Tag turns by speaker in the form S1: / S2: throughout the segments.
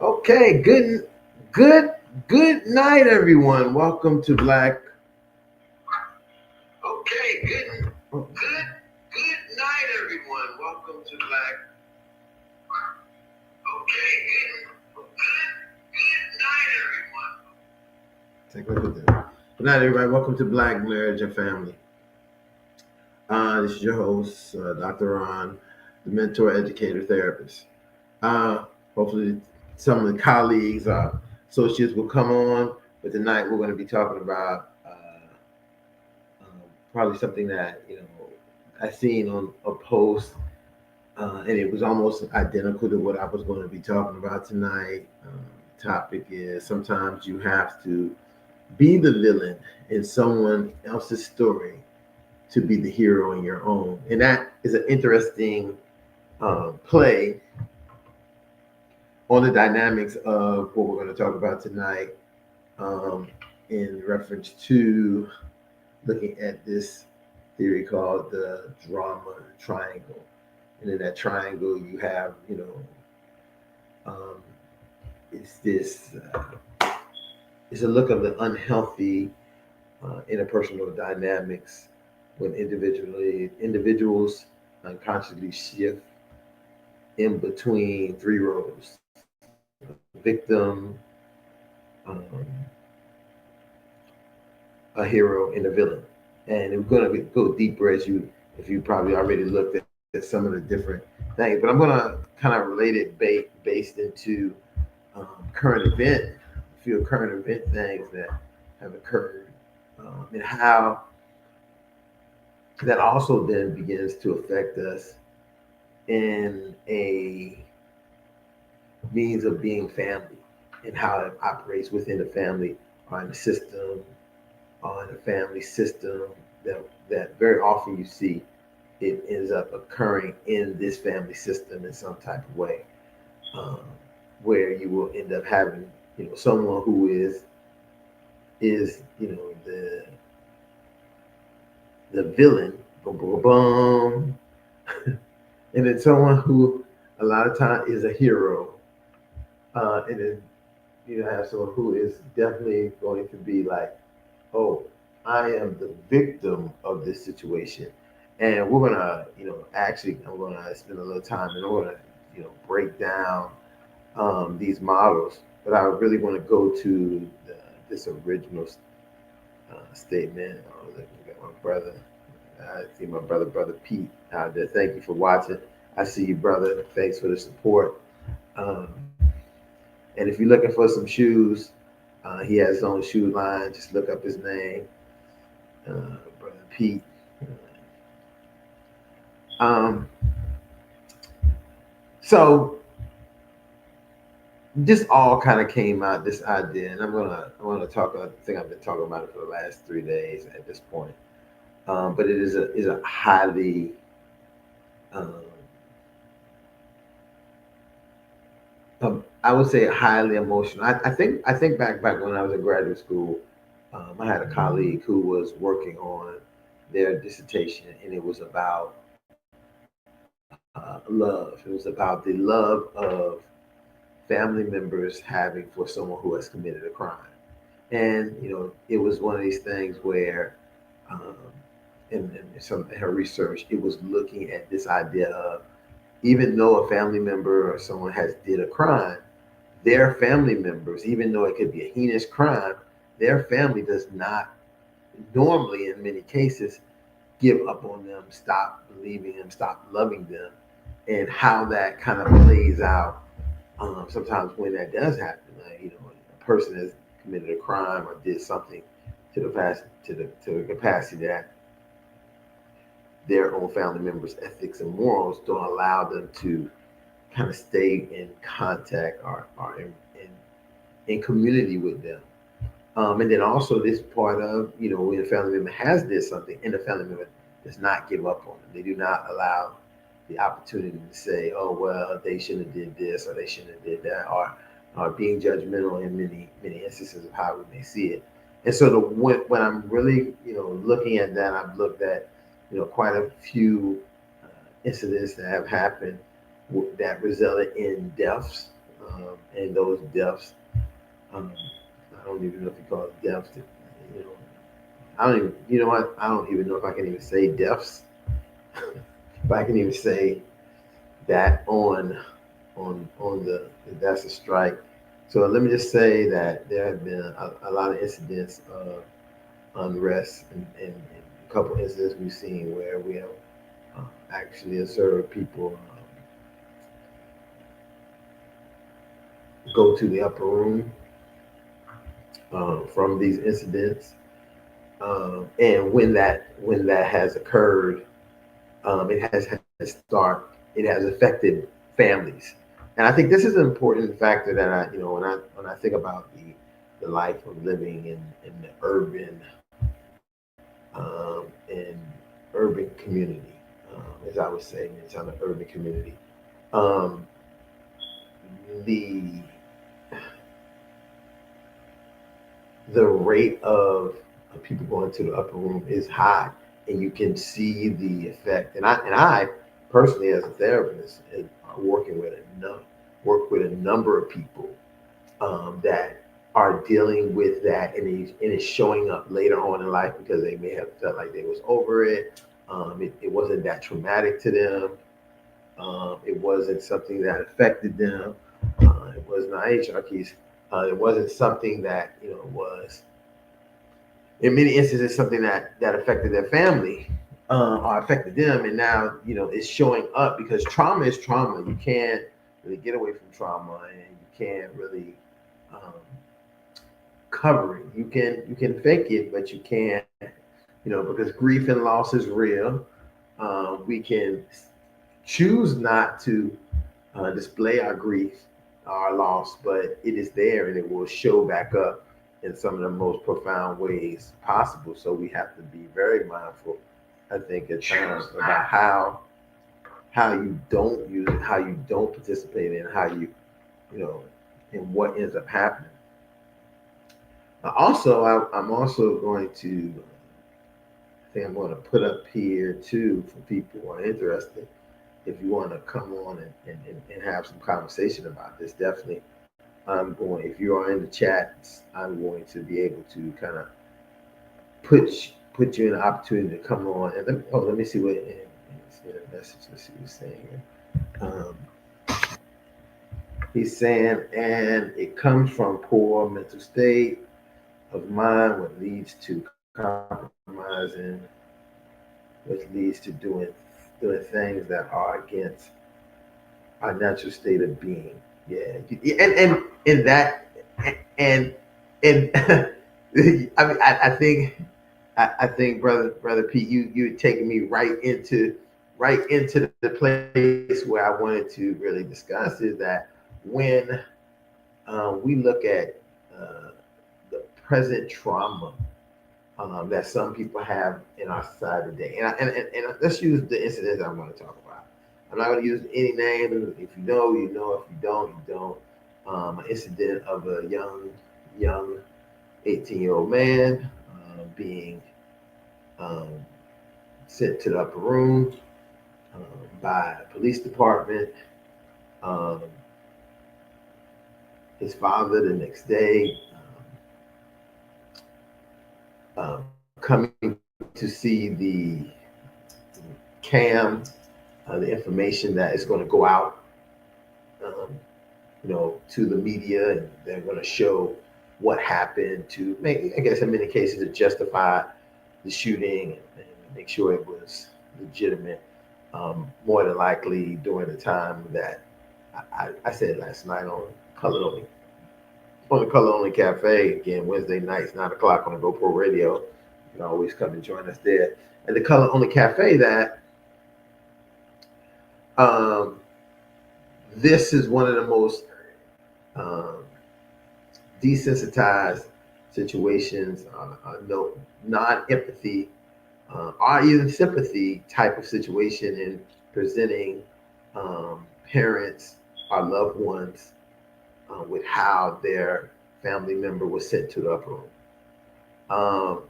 S1: Okay, good, good night, everyone. Welcome to Black. Okay, good night, everyone. Welcome to Black. Okay, good night, everyone. Take a look at that. Good night, everybody. Welcome to Black Marriage and Family. This is your host, Dr. Ron, the mentor, educator, therapist. Hopefully, some of the colleagues, associates will come on. But tonight, we're going to be talking about probably something that I seen on a post, and it was almost identical to what I was going to be talking about tonight. Topic is sometimes you have to be the villain in someone else's story to be the hero in your own, and that is an interesting play on the dynamics of what we're going to talk about tonight, um, in reference to looking at this theory called the drama triangle. And in that triangle, you have, um, it's this, it's a look of the unhealthy interpersonal dynamics when individuals unconsciously shift in between three roles: victim, um, a hero, and a villain. And we're going to go deeper if you probably already looked at some of the different things. But I'm going to kind of relate it based into current event, a few current event things that have occurred, and how that also then begins to affect us in a means of being family and how it operates within the family or in the system or in a family system that very often you see it ends up occurring in this family system in some type of way, um, where you will end up having someone who is the villain, boom, boom, boom, and then someone who a lot of time is a hero, and then you have someone who is definitely going to be like, oh, I am the victim of this situation. And we're gonna, actually, I'm gonna spend a little time and we're gonna, break down these models. But I really want to go to this original statement. Oh, look, we got my brother. I see my brother Pete out there. Thank you for watching. I see you, brother. Thanks for the support. Um, and if you're looking for some shoes, he has his own shoe line. Just look up his name, brother Pete. Um, so this all kind of came out, this idea, and I'm gonna talk. I think I've been talking about it for the last 3 days at this point. But it is a highly um, I would say highly emotional. I think back when I was in graduate school, I had a colleague who was working on their dissertation, and it was about love. It was about the love of family members having for someone who has committed a crime. And it was one of these things where, um, in some in her research, it was looking at this idea of, even though a family member or someone has did a crime, their family members, even though it could be a heinous crime, their family does not normally, in many cases, give up on them, stop believing them, stop loving them, and how that kind of plays out. Sometimes when that does happen, like, a person has committed a crime or did something to the past, to the capacity that their own family members' ethics and morals don't allow them to kind of stay in contact or in community with them. And then also this part of, when a family member has did something and the family member does not give up on them. They do not allow the opportunity to say, oh, well, they shouldn't have did this or they shouldn't have did that, or being judgmental in many instances of how we may see it. And so when I'm really, looking at that, I've looked at, quite a few incidents that have happened that resulted in deaths, and those deaths. Um, I don't even know if you call it deaths. You know, I don't even. You know what? I don't even know if I can even say deaths. If I can even say that on the that's a strike. So let me just say that there have been a lot of incidents of unrest and a couple incidents we've seen where we have actually observed people go to the upper room from these incidents. And when that has occurred, it has affected families. And I think this is an important factor that when I think about the life of living in the in urban community, as I would say, it's on an urban community. Um, the the rate of people going to the upper room is high, and you can see the effect. And I personally, as a therapist, are work with a number of people that are dealing with that, and it's showing up later on in life because they may have felt like they was over it. It wasn't that traumatic to them. It wasn't something that affected them. It was not hierarchies. It wasn't something that was in many instances something that affected their family or affected them, and now it's showing up because trauma is trauma. You can't really get away from trauma, and you can't really um, cover it. You can fake it, but you can't, because grief and loss is real. We can choose not to display our grief, our loss, but it is there and it will show back up in some of the most profound ways possible. So we have to be very mindful, I think, at times about how you don't use it, how you don't participate in, how you know, and what ends up happening. Also, I'm also going to, I think I'm going to put up here too for people who are interested. If you want to come on and have some conversation about this, definitely if you are in the chat, I'm going to be able to kind of put you in an opportunity to come on. And let me see what let's get a message. Let's see what he's saying here. Um, he's saying, and it comes from poor mental state of mind, what leads to compromising, which leads to doing things that are against our natural state of being. Yeah, and in that, and I think brother Pete, you taking me right into the place where I wanted to really discuss is that when we look at uh, the present trauma that some people have in our society today. And let's use the incidents I'm going to talk about. I'm not going to use any names. If you know, you know. If you don't, you don't. An incident of a young 18-year-old man being um, sent to the upper room um, by a police department. Um, his father the next day coming to see the cam, the information that is going to go out, um, to the media, and they're going to show what happened to make, I guess, in many cases, to justify the shooting and make sure it was legitimate. More than likely, during the time that I said last night Color Only, on the Color Only Cafe, again, Wednesday nights, 9 o'clock on the GoPro Radio. You can always come and join us there. And the Color Only Cafe, that um, this is one of the most um, desensitized situations, no non-empathy or even sympathy type of situation in presenting parents or loved ones with how their family member was sent to the upper room. Um,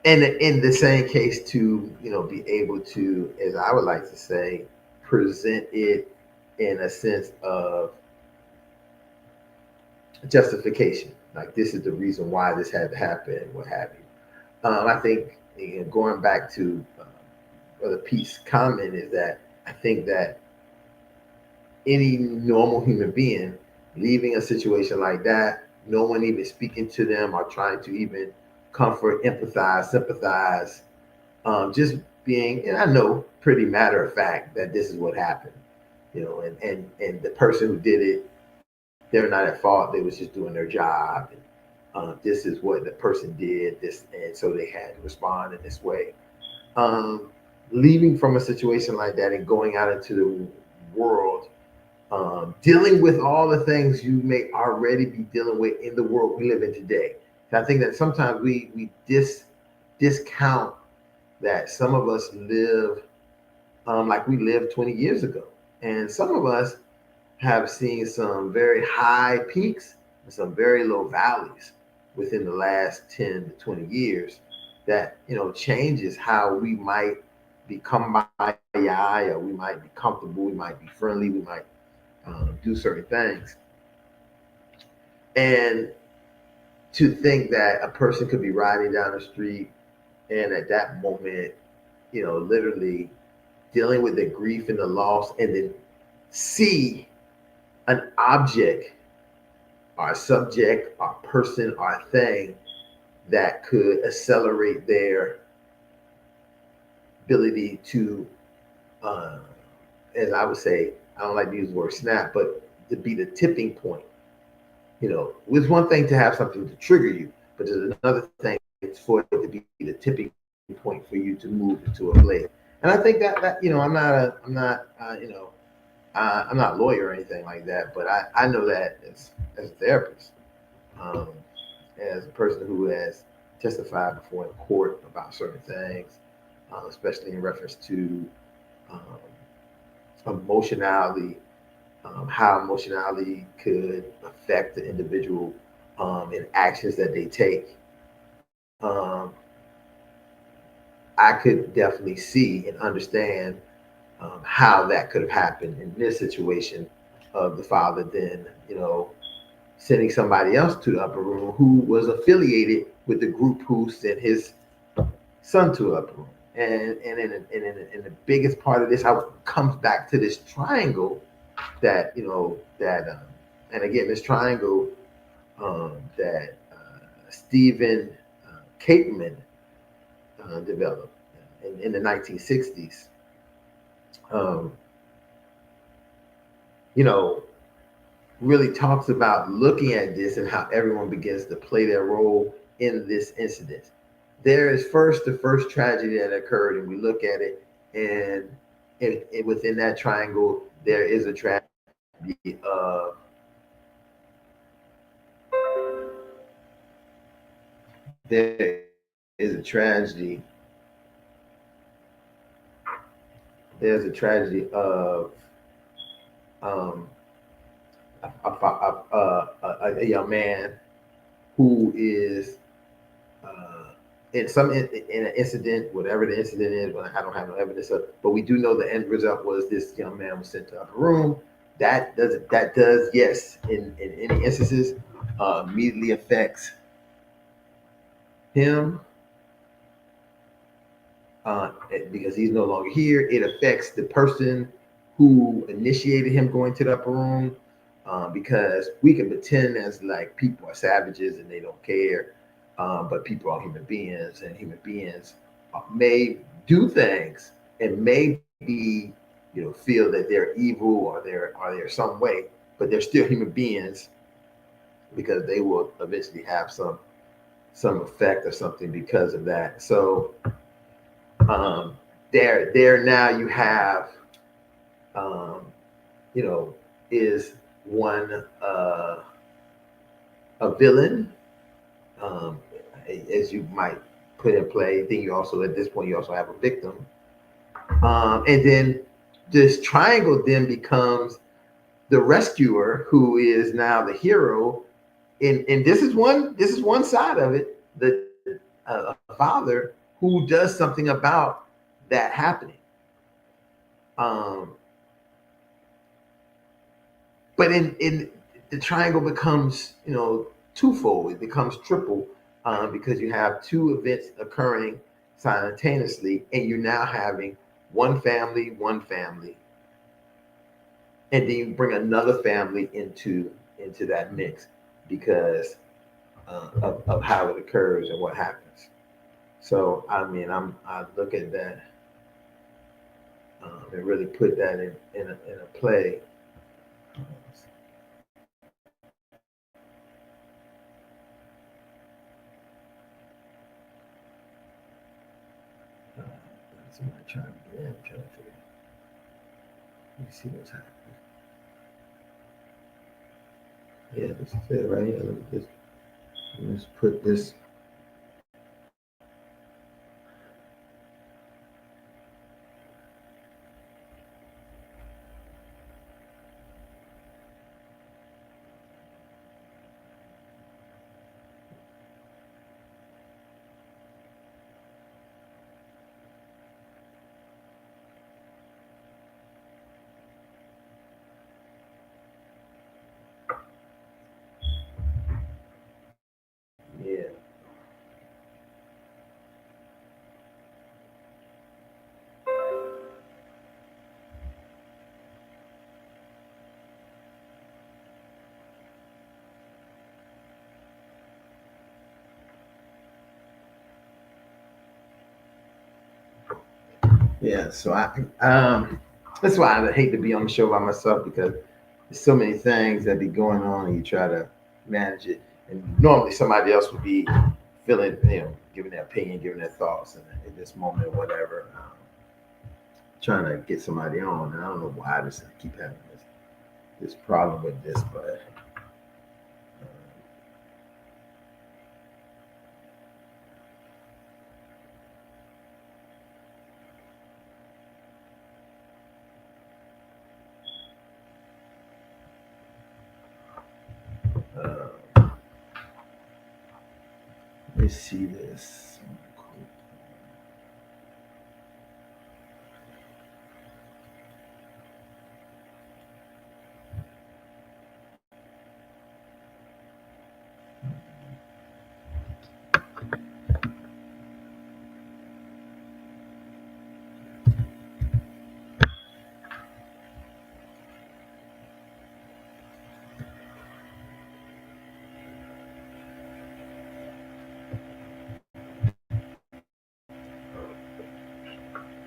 S1: and in the same case, to be able to, as I would like to say, present it in a sense of justification. Like this is the reason why this had to happen, what have you. I think going back to Brother Pete's comment is that I think that any normal human being leaving a situation like that, no one even speaking to them or trying to even comfort, empathize, sympathize, just being, and I know pretty matter of fact that this is what happened, and the person who did it, they're not at fault. They was just doing their job. And, this is what the person did. This, and so they had to respond in this way. Um, Leaving from a situation like that and going out into the world, dealing with all the things you may already be dealing with in the world we live in today. So I think that sometimes we discount that some of us live like we lived 20 years ago, and some of us have seen some very high peaks and some very low valleys within the last 10 to 20 years that changes how we might become by eye, or we might be comfortable, we might be friendly, we might do certain things. And to think that a person could be riding down the street and at that moment, literally dealing with the grief and the loss, and then see an object or a subject or a person or a thing that could accelerate their ability to, uh, as I would say, I don't like to use the word snap, but to be the tipping point. It's one thing to have something to trigger you, but there's another thing for it to be the tipping point for you to move into a place. And I think that I'm not a lawyer or anything like that, but I know that as a therapist, um, as a person who has testified before in court about certain things, especially in reference to um, emotionality, how emotionality could affect the individual in actions that they take. Um, I could definitely see and understand how that could have happened in this situation of the father then, sending somebody else to the upper room who was affiliated with the group who sent his son to the upper room. And the biggest part of this, how it comes back to this triangle that, and again, this triangle that Stephen Capeman developed in the 1960s. Um, you know, really talks about looking at this and how everyone begins to play their role in this incident. There is first the first tragedy that occurred, and we look at it, and within that triangle, there is a tragedy of there is a tragedy. There's a tragedy of um, a young man who is in in an incident, whatever the incident is. But I don't have no evidence of. But we do know the end result was this young man was sent to upper room. That does yes in any instances immediately affects him because he's no longer here. It affects the person who initiated him going to the upper room because we can pretend as like people are savages and they don't care, but people are human beings, and human beings may do things and may be, feel that they're evil or they're some way, but they're still human beings because they will eventually have some effect or something because of that. So um, there now you have, um, you know, is one a villain, um, as you might put in play. Then you also at this point you also have a victim, and then this triangle then becomes the rescuer who is now the hero. And this is one side of it. The father who does something about that happening. Um, But in the triangle becomes, twofold. It becomes triple, because you have two events occurring simultaneously, and you're now having one family, and then you bring another family into that mix because of how it occurs and what happens. So I mean, I look at that, and really put that in a play. Somebody trying to get in, trying to figure. Let me see what's happening. Yeah, this is it right here. Let's put this. Yeah, yeah. So that's why I hate to be on the show by myself because there's so many things that be going on, and you try to manage it. And normally somebody else would be feeling, giving their opinion, giving their thoughts, and at this moment, or whatever. Trying to get somebody on, and I don't know why I keep having this problem with this, but let me see this.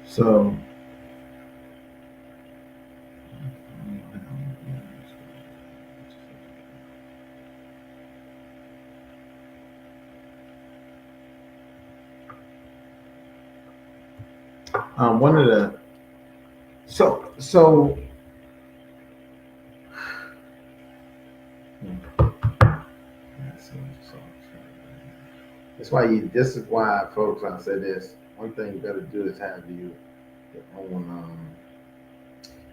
S1: So one of the so that's why this is why folks, I say this, one thing you better do is have your own,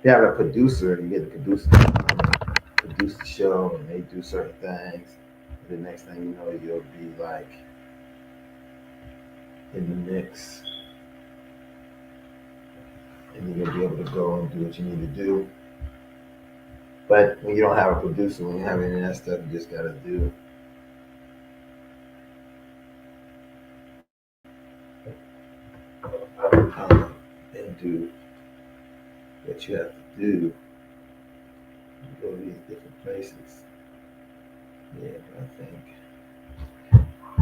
S1: you have a producer, and you get the producer to produce the show, and they do certain things. The next thing you know, you'll be like in the mix, and you're gonna be able to go and do what you need to do. But when you don't have a producer, when you have any of that stuff, you just gotta do, and do what you have to do. You go to these different places. Yeah, but I think.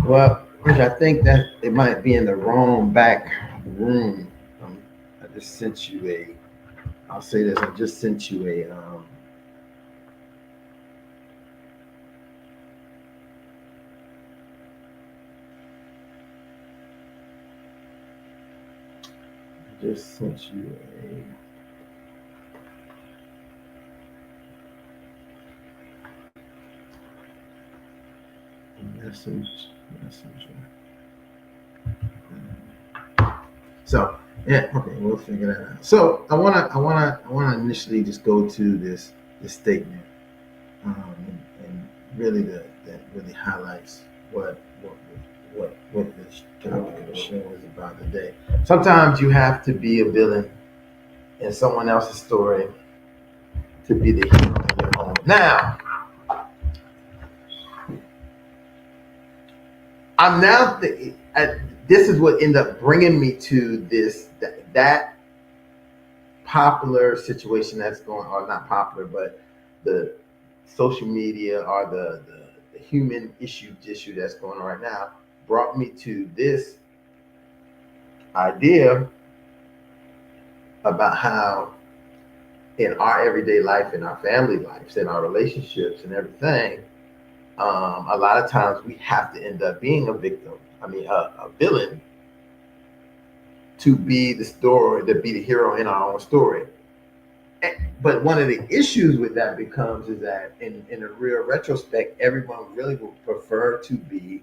S1: Well, I think that it might be in the wrong back room. I just sent you a. I'll say this. I just sent you a. Just sent you a messenger. So yeah, okay, we'll figure that out. So I wanna initially just go to this statement, and really that really highlights what this topic of the show is about today. Sometimes you have to be a villain in someone else's story to be the hero in your own Now, I'm now this is what ended up bringing me to that popular situation that's going, or not popular, but the social media or the human issue that's going on right now brought me to this idea about how in our everyday life, in our family lives, in our relationships and everything, a lot of times we have to end up being a victim. I mean, a villain to be the story, to be the hero in our own story. But one of the issues with that becomes is that in a real retrospect, everyone really would prefer to be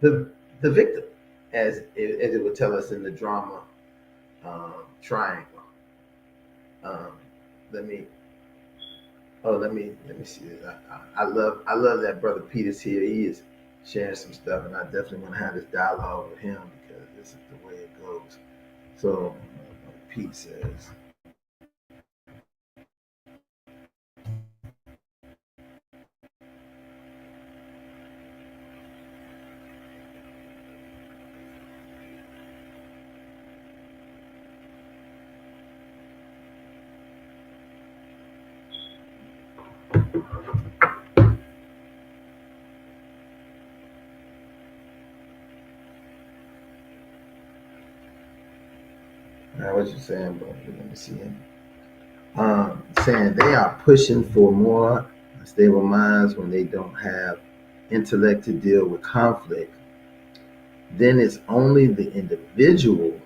S1: the the victim, as it would tell us in the drama triangle. Um, let me let me see this. I love that brother Peter's here. He is sharing some stuff, and I definitely want to have this dialogue with him because this is the way it goes. So Pete says. What you saying, bro? Let me see him. Saying they are pushing for more stable minds when they don't have intellect to deal with conflict. Then it's only the individual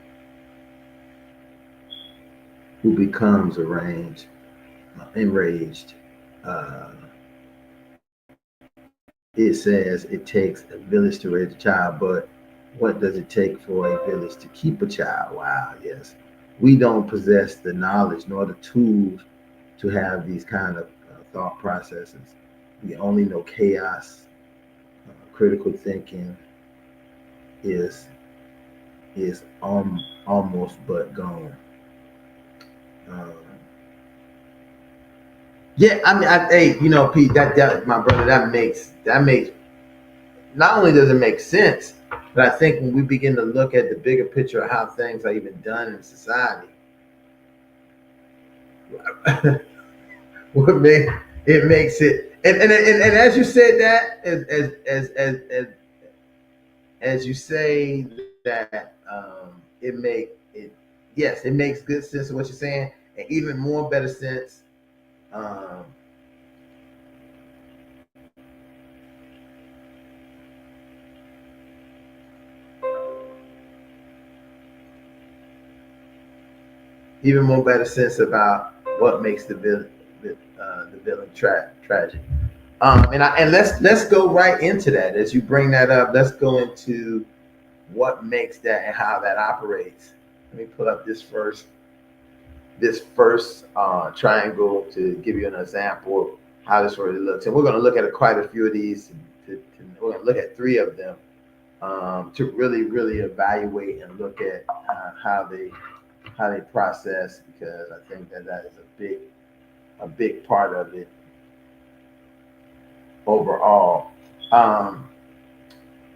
S1: who becomes enraged. Uh, it says it takes a village to raise a child, but what does it take for a village to keep a child? Wow, yes. We don't possess the knowledge nor the tools to have these kind of thought processes. We only know chaos. Critical thinking is almost but gone. Um, yeah, I mean, hey, Pete, that my brother, that makes not only does it make sense, but I think when we begin to look at the bigger picture of how things are even done in society, what make it makes it, and as you said that, as you say that, it make it, yes, it makes good sense of what you're saying, and even more better sense. Um, Even more better sense about what makes the villain tragic. And let's go right into that. As you bring that up, let's go into what makes that and how that operates. Let me pull up this first triangle to give you an example of how this really looks. And we're going to look at quite a few of these. We're going to look at three of them to really evaluate and look at how they process, because I think that is a big part of it overall. Um,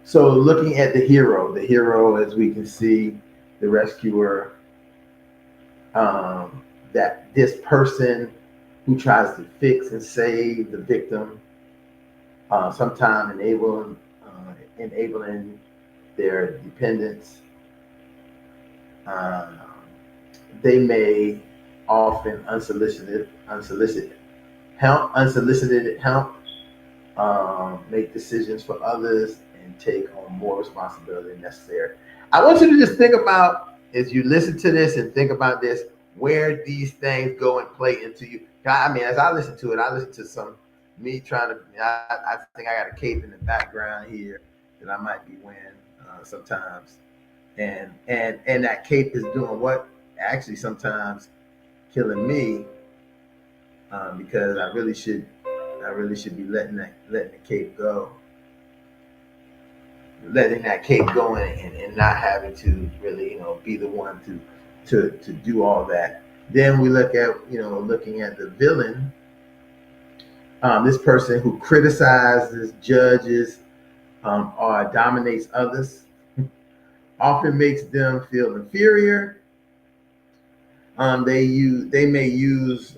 S1: so looking at the hero, as we can see, the rescuer, that this person who tries to fix and save the victim, sometimes enabling their dependents. Uh, they may often unsolicited help, make decisions for others, and take on more responsibility than necessary. I want you to just think about, as you listen to this and think about this, where these things go and play into you. I mean, as I listen to it, I listen to some me trying to. I think I got a cape in the background here that I might be wearing sometimes, and that cape is doing what? Actually, sometimes killing me, because I really should be letting the cape go, letting that cape go, and not having to really, be the one to do all that. Then we look at, looking at the villain. This person who criticizes, judges, or dominates others often makes them feel inferior. They may use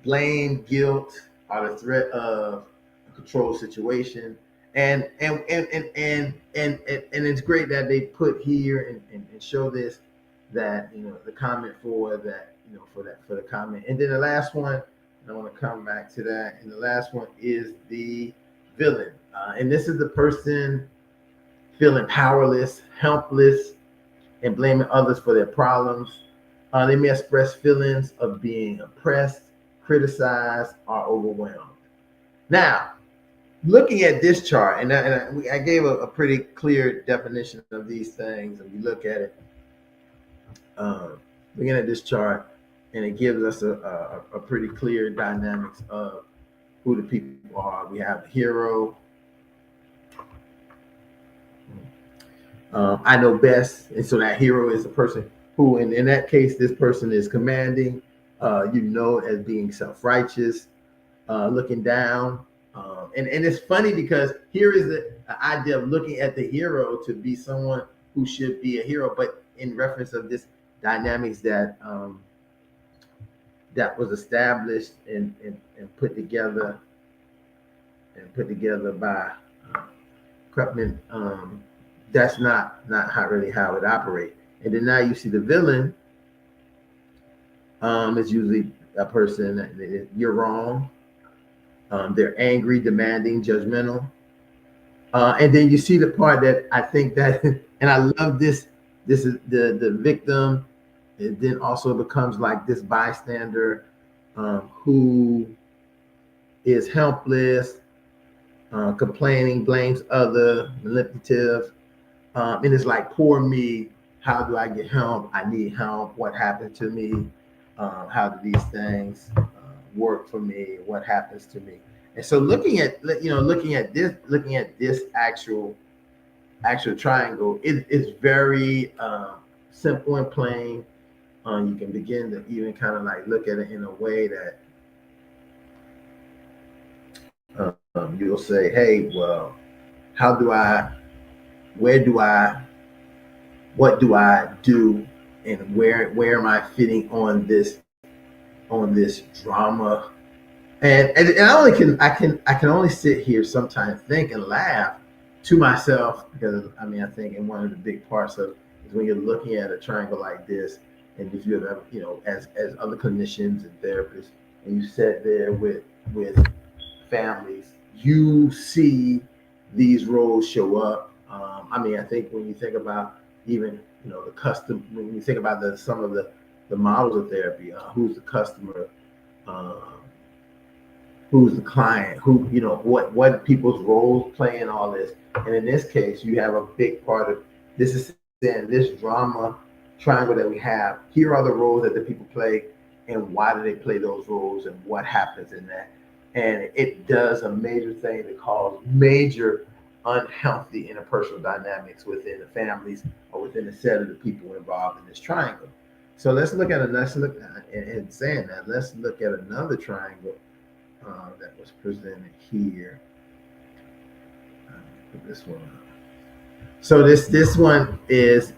S1: blame, guilt, or the threat of a controlled situation. And it's great that they put here and show this, that the comment for that, for the comment. And then the last one, and I want to come back to that. And the last one is the villain. And this is the person feeling powerless, helpless, and blaming others for their problems. They may express feelings of being oppressed, criticized, or overwhelmed. Now, looking at this chart, I gave a pretty clear definition of these things, and we look at it, looking at this chart, and it gives us a pretty clear dynamics of who the people are. We have the hero. I know best, and so that hero is the person who, in that case, this person is commanding. As being self-righteous, looking down, and it's funny because here is the idea of looking at the hero to be someone who should be a hero, but in reference of this dynamics that that was established and put together by Krupman. That's not how it operates. And then now you see the villain. Is usually a person that you're wrong. They're angry, demanding, judgmental. And then you see the part that I think that, and I love this. This is the victim. It then also becomes like this bystander, who is helpless, complaining, blames other, manipulative, and it's like, poor me. How do I get help? I need help. What happened to me? How do these things work for me? What happens to me? And so looking at this actual triangle, it's very simple and plain. You can begin to even kind of like look at it in a way that you'll say, hey, well, how do I, where do I, what do I do, and where am I fitting on this drama? And I can only sit here sometimes, think and laugh to myself, because I think in one of the big parts of is when you're looking at a triangle like this, and if you're as other clinicians and therapists, and you sit there with families, you see these roles show up. I think when you think about even the custom, when you think about some of the models of therapy, who's the customer, who's the client, who what people's roles play in all this. And in this case, you have a big part of this is saying this drama triangle that we have. Here are the roles that the people play, and why do they play those roles, and what happens in that. And it does a major thing that cause major unhealthy interpersonal dynamics within the families or within the set of the people involved in this triangle. So let's look at saying that, let's look at another triangle that was presented here. Put this one up. So this one is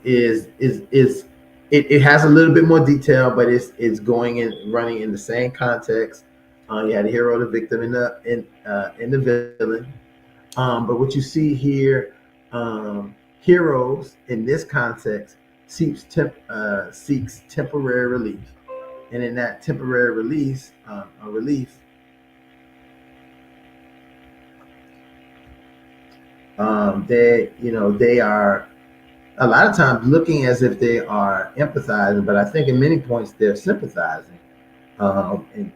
S1: it has a little bit more detail, but it's going and running in the same context. You had the hero, the victim, and the villain. But what you see here, heroes in this context seeks temporary relief, and in that temporary relief, they are a lot of times looking as if they are empathizing, but I think in many points they're sympathizing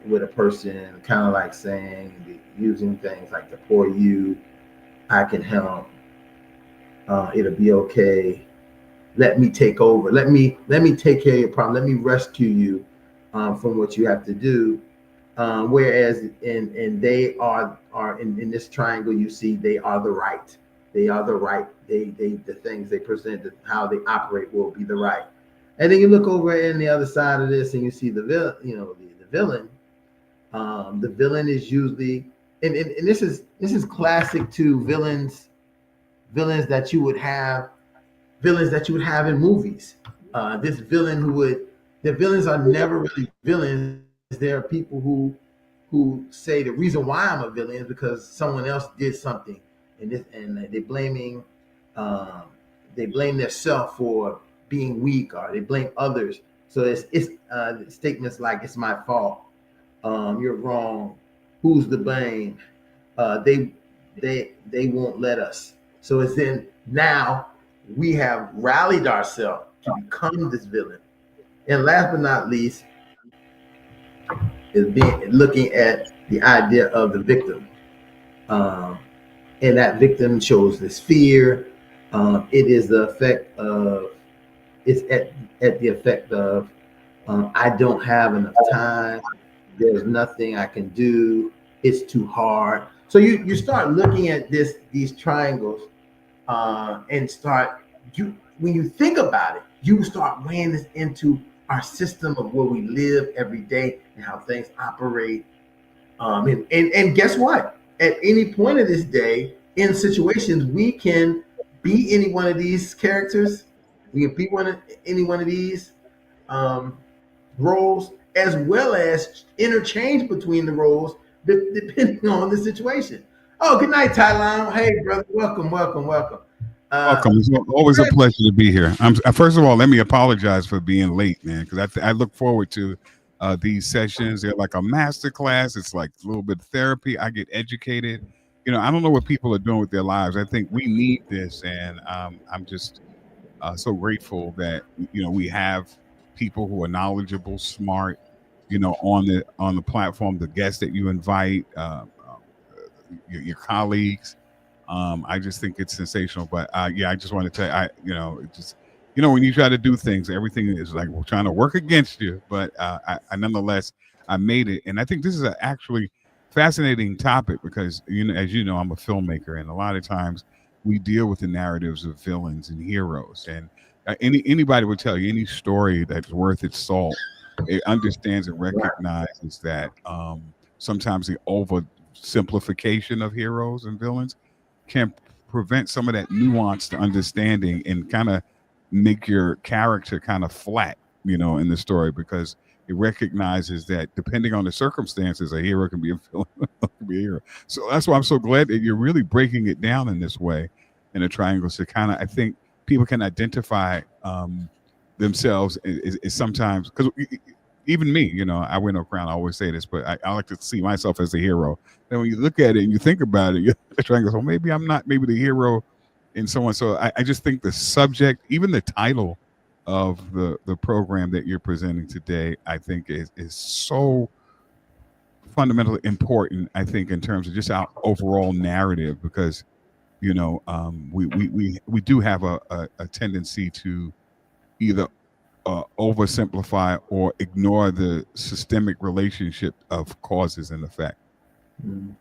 S1: with a person, kind of like saying, using things like the poor you, I can help, it'll be okay, let me take over, let me take care of your problem, let me rescue you from what you have to do. Whereas they are in this triangle, you see they are the right. They are the right. The things they present, how they operate will be the right. And then you look over in the other side of this, and you see the villain. The villain The villain is usually, and this is classic to villains that you would have villains that you would have in movies. This villain who would the villains are never really villains. There are people who say the reason why I'm a villain is because someone else did something, and um, they blame themselves for being weak, or they blame others. So it's statements like it's my fault, you're wrong, who's to blame, they they won't let us. So it's then now we have rallied ourselves to become this villain. And last but not least is being looking at the idea of the victim. Um, and that victim shows this fear. It is the effect of it's at the effect of I don't have enough time. There's nothing I can do. It's too hard. So you start looking at these triangles, and start you when you think about it, you start weighing this into our system of where we live every day and how things operate. And guess what? At any point of this day, in situations, we can be any one of these characters. We can be any one of these um, roles, as well as interchange between the roles depending on the situation. Oh, good night, Thailand. Hey, brother, welcome, welcome, welcome. Uh,
S2: Welcome. It's always a pleasure to be here. First of all, let me apologize for being late, man, because I look forward to these sessions. They're like a master class. It's like a little bit of therapy. I get educated. I don't know what people are doing with their lives. I think we need this, and I'm just so grateful that we have people who are knowledgeable, smart, on the platform. The guests that you invite, your colleagues. I just think it's sensational. But yeah, I just want to tell you, it just when you try to do things, everything is like we're trying to work against you. But I nonetheless, I made it, and I think this is a actually fascinating topic because as you know, I'm a filmmaker, and a lot of times we deal with the narratives of villains and heroes, and anybody would tell you any story that's worth its salt. It understands and recognizes that sometimes the oversimplification of heroes and villains can prevent some of that nuanced understanding and kind of make your character kind of flat, in the story because it recognizes that depending on the circumstances, a hero can be a villain, can be a hero. So that's why I'm so glad that you're really breaking it down in this way in a triangle. So kind of, I think people can identify themselves is sometimes because even me, I wear no crown. I always say this, but I like to see myself as a hero. Then when you look at it and you think about it, you're trying to go, well, maybe I'm not maybe the hero in someone. So I just think the subject, even the title of the program that you're presenting today, I think is so fundamentally important. I think in terms of just our overall narrative, because we do have a tendency to either oversimplify or ignore the systemic relationship of causes and effect.
S1: mm,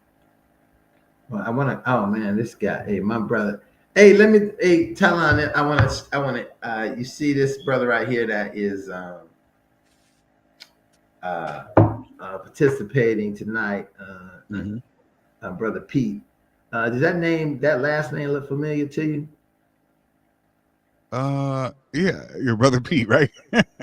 S1: well, I want to. Oh man, this guy. Hey, my brother. Hey, let me. Hey, Thailand. I want to. I want to. You see this brother right here that is participating tonight.
S2: Mm-hmm.
S1: Brother Pete. Does that last name look familiar to you?
S2: Yeah, your brother Pete, right?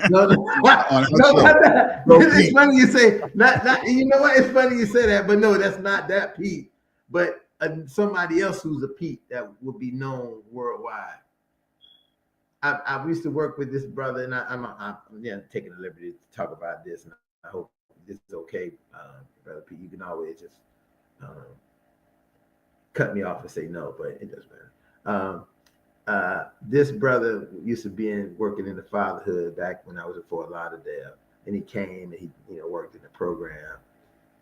S1: No, no,
S2: On our
S1: no,
S2: show.
S1: not that.
S2: Bro
S1: It's
S2: Pete.
S1: funny you say not. You know what? It's funny you say that, but no, that's not that Pete. But somebody else who's a Pete that would be known worldwide. I used to work with this brother, and I'm yeah taking the liberty to talk about this, and I hope this is okay, brother Pete. You can always just um, cut me off and say no, but it doesn't matter. This brother used to be working in the fatherhood back when I was at Fort Lauderdale, and he came and he worked in the program.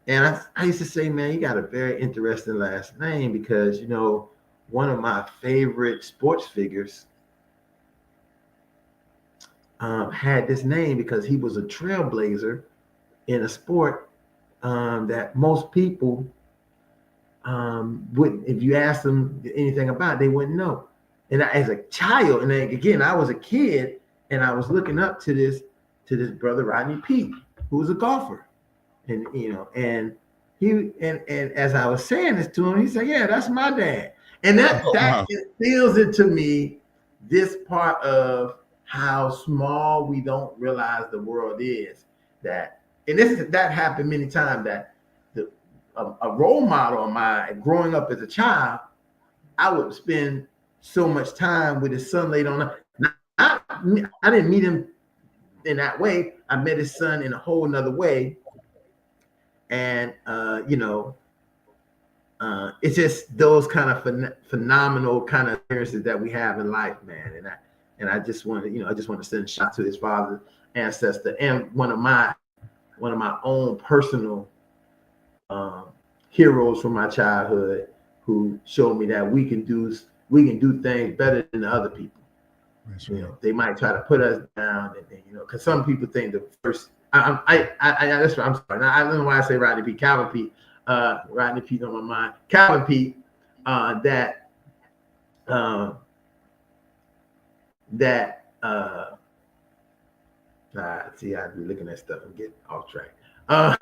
S1: And I used to say, man, you got a very interesting last name because one of my favorite sports figures had this name because he was a trailblazer in a sport that most people wouldn't, if you asked them anything about, they wouldn't know. And as a child, and then, again, I was a kid, and I was looking up to this brother Rodney Peete, who was a golfer. And and as I was saying this to him, he said, "Yeah, that's my dad." And
S2: Oh,
S1: that
S2: wow.
S1: instills into me this part of how small we don't realize the world is. That and that happened many times. That a role model of mine growing up as a child, I would spend so much time with his son later on. I didn't meet him in that way. I met his son in a whole nother way, and it's just those kind of phenomenal kind of experiences that we have in life, man. And I just want to, I just want to send a shout to his father, ancestor, and one of my own personal um, heroes from my childhood who showed me that we can do things better than the other people.
S2: That's right.
S1: They might try to put us down, and because some people think the first. I that's what I'm sorry. I don't know why I say Rodney Pete, Calvin Pete, Rodney Pete on my mind, Calvin Pete, that uh, that see, I'd be looking at stuff and get off track. Uh,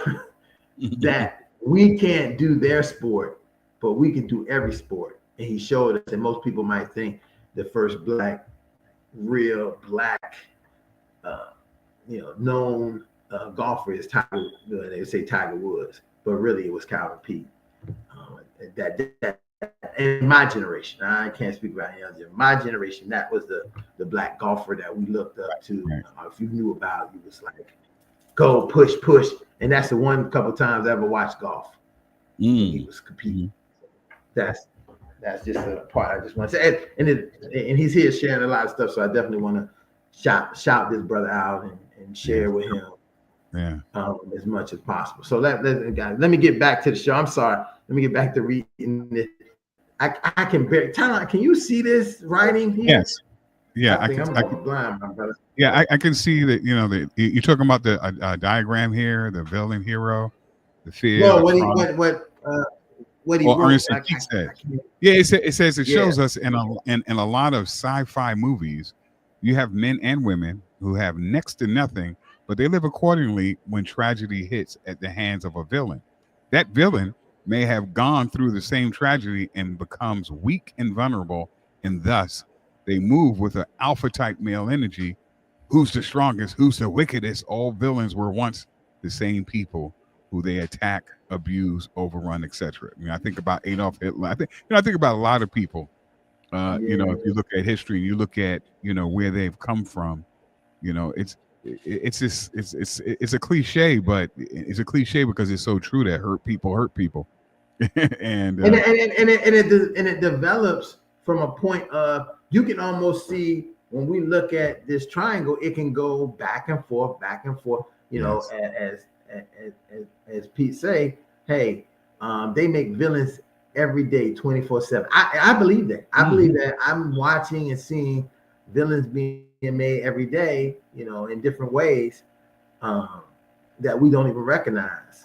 S1: that we can't do their sport, but we can do every sport. And he showed us, and most people might think the first real black, uh, known golfer is Tiger. They say Tiger Woods, but really it was Calvin Pete. That in my generation, I can't speak about any other. My generation, that was the black golfer that we looked up to.
S2: Right.
S1: If you knew about, you was like, go push, push, and that's the one couple times I ever watched golf. He was competing. That's just a part I just want to say, and he's here sharing a lot of stuff, so I definitely want to shout this brother out and share with him as much as possible. So guys, let me get back to the show. I'm sorry. Let me get back to reading it. I can barely. Tyler, can you see this writing here?
S2: Yes. Yeah,
S1: I think I'm blind, my brother.
S2: Yeah, I can see that. You're talking about the diagram here, the villain hero, the fear.
S1: No,
S2: the
S1: what he
S2: well,
S1: wrote.
S2: Ernest Pete said. Yeah, it says it shows us in a lot of sci-fi movies, you have men and women who have next to nothing, but they live accordingly when tragedy hits at the hands of a villain. That villain may have gone through the same tragedy and becomes weak and vulnerable, and thus they move with an alpha type male energy. Who's the strongest? Who's the wickedest? All villains were once the same people who they attack, abuse, overrun, etc. I think about Adolf Hitler. I think about a lot of people. If you look at history, you look at where they've come from. It's a cliche, but it's a cliche because it's so true that hurt people. and
S1: it develops from a point of you can almost see when we look at this triangle, it can go back and forth,
S2: Yes.
S1: as Pete say, hey, they make villains every day, 24/7. I believe that. I believe that. I'm watching and seeing villains being made every day, in different ways that we don't even recognize.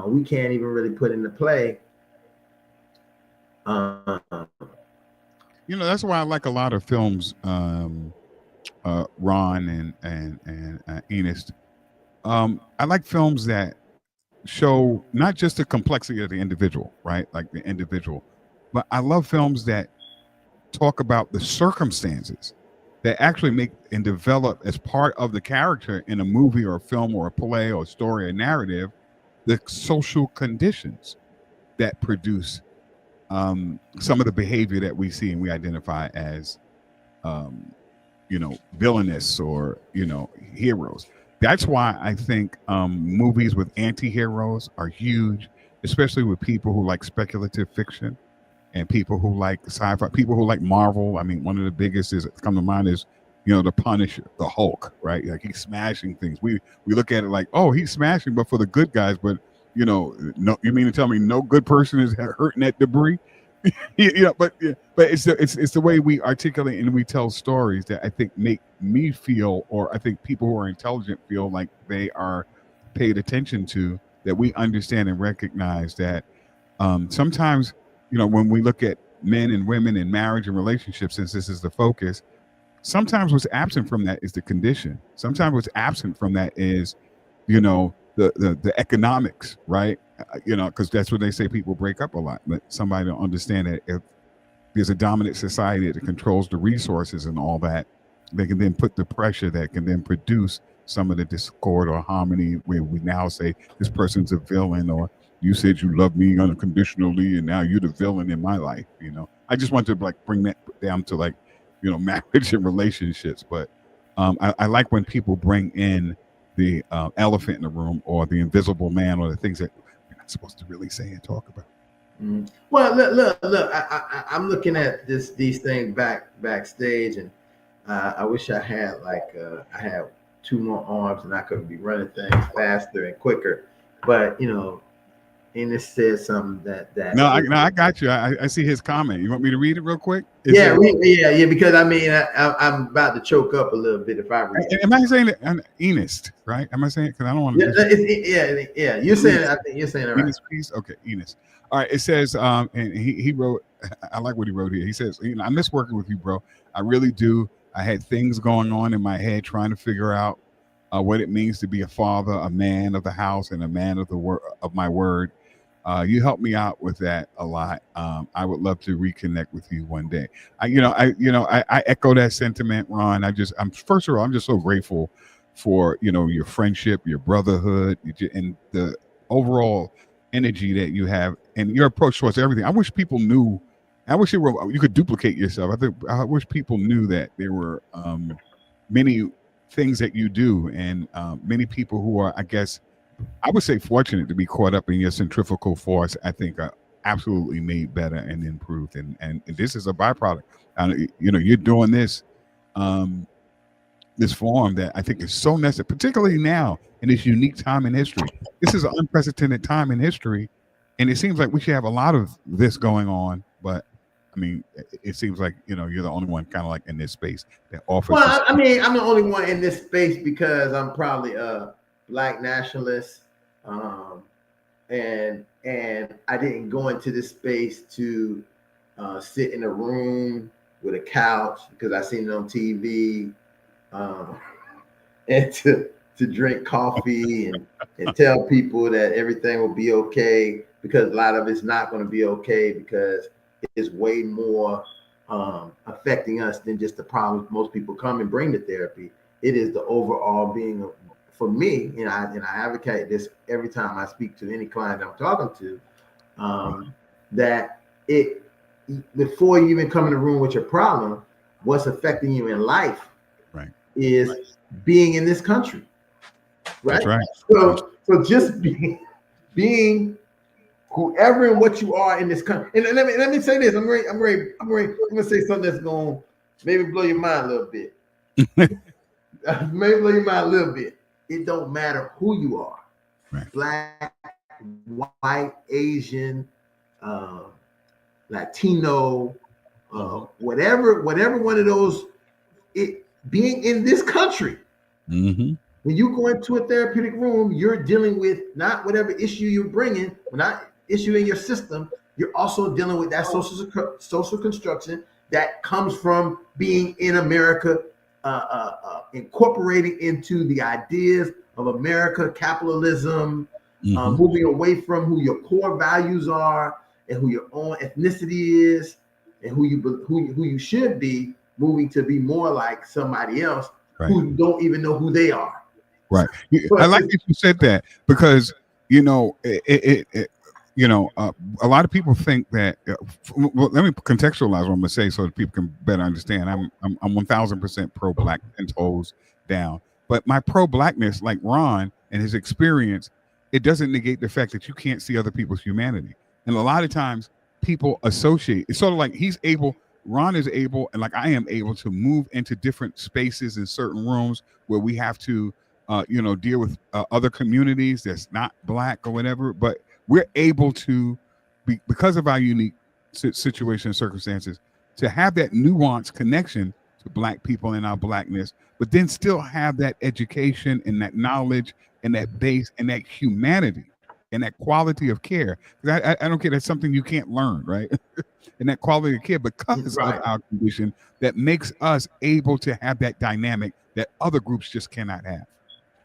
S1: We can't even really put into play.
S2: That's why I like a lot of films, Ron and Enos. I like films that show not just the complexity of the individual, right? Like the individual, but I love films that talk about the circumstances that actually make and develop as part of the character in a movie or a film or a play or a story or narrative, the social conditions that produce some of the behavior that we see and we identify as, villainous or, heroes. That's why I think movies with anti-heroes are huge, especially with people who like speculative fiction and people who like sci-fi, people who like Marvel. I mean, one of the biggest is come to mind is, the Punisher, the Hulk, right? Like he's smashing things. We look at it like, oh, he's smashing, but for the good guys. But no, you mean to tell me no good person is hurting that debris? But it's the way we articulate and we tell stories that I think make me feel, or I think people who are intelligent feel like they are paid attention to, that we understand and recognize that sometimes, when we look at men and women in marriage and relationships, since this is the focus, sometimes what's absent from that is the condition. Sometimes what's absent from that is, the economics, right? Because that's what they say, people break up a lot, but somebody don't understand that if there's a dominant society that controls the resources and all that, they can then put the pressure that can then produce some of the discord or harmony where we now say this person's a villain, or you said you love me unconditionally and now you're the villain in my life. I just want to like bring that down to like marriage and relationships. But I like when people bring in the elephant in the room or the invisible man or the things that we're not supposed to really say and talk about.
S1: Well, look. I'm looking at these things backstage, and I wish I had I had two more arms and I could be running things faster and quicker. But Enos said something that
S2: No, I got you. I see his comment. You want me to read it real quick?
S1: Yeah, because I'm about to choke up a little bit if I read it.
S2: Am I saying it? Enos, right? Am I saying it? Because I don't want
S1: to. Yeah. You're saying it. I think you're saying it right.
S2: Enos, please. Okay, Enos. All right. It says, and he wrote. I like what he wrote here. He says, I miss working with you, bro. I really do. I had things going on in my head trying to figure out what it means to be a father, a man of the house, and a man of my word. You helped me out with that a lot. I would love to reconnect with you one day. I echo that sentiment, Ron. I'm first of all, I'm just so grateful for your friendship, your brotherhood, and the overall energy that you have and your approach towards everything. I wish people knew. I wish you could duplicate yourself. I wish people knew that there were many things that you do, and many people who are, I guess, I would say fortunate to be caught up in your centrifugal force. I think are absolutely made better and improved, and this is a byproduct. You're doing this this form that I think is so necessary, particularly now in this unique time in history. This is an unprecedented time in history, and it seems like we should have a lot of this going on. But I mean, it seems like you're the only one kind of like in this space that offers.
S1: Well, I'm the only one in this space because I'm probably a Black nationalist, and I didn't go into this space to sit in a room with a couch because I seen it on TV, and to drink coffee and tell people that everything will be okay, because a lot of it's not going to be okay, because it's way more affecting us than just the problems most people come and bring to therapy. It is the overall being for me, and I advocate this every time I speak to any client I'm talking to, that it before you even come in the room with your problem, what's affecting you in life is being in this country. Right.
S2: That's right.
S1: So just being whoever and what you are in this country. And let me say this. I'm gonna say something that's gonna maybe blow your mind a little bit. Maybe blow your mind a little bit. It don't matter who you are.
S2: Right.
S1: Black, white, Asian, Latino, whatever one of those, being in this country.
S2: Mm-hmm.
S1: When you go into a therapeutic room, you're dealing with not whatever issue you're bringing, not issue in your system. You're also dealing with that social construction that comes from being in America, incorporating into the ideas of America, capitalism, moving away from who your core values are and who your own ethnicity is, and who you should be, moving to be more like somebody else who don't even know who they are.
S2: Right. I like that you said that, because a lot of people think that. Well, let me contextualize what I'm going to say so that people can better understand. I'm 1000% pro-Black and toes down, but my pro-Blackness, like Ron and his experience, it doesn't negate the fact that you can't see other people's humanity. And a lot of times people associate. It's sort of like Ron is able, and like I am able, to move into different spaces in certain rooms where we have to, deal with other communities that's not Black or whatever. But we're able to, because of our unique situation and circumstances, to have that nuanced connection to Black people and our Blackness, but then still have that education and that knowledge and that base and that humanity and that quality of care. I don't care. That's something you can't learn, right? And that quality of care, because of our condition, that makes us able to have that dynamic that other groups just cannot have.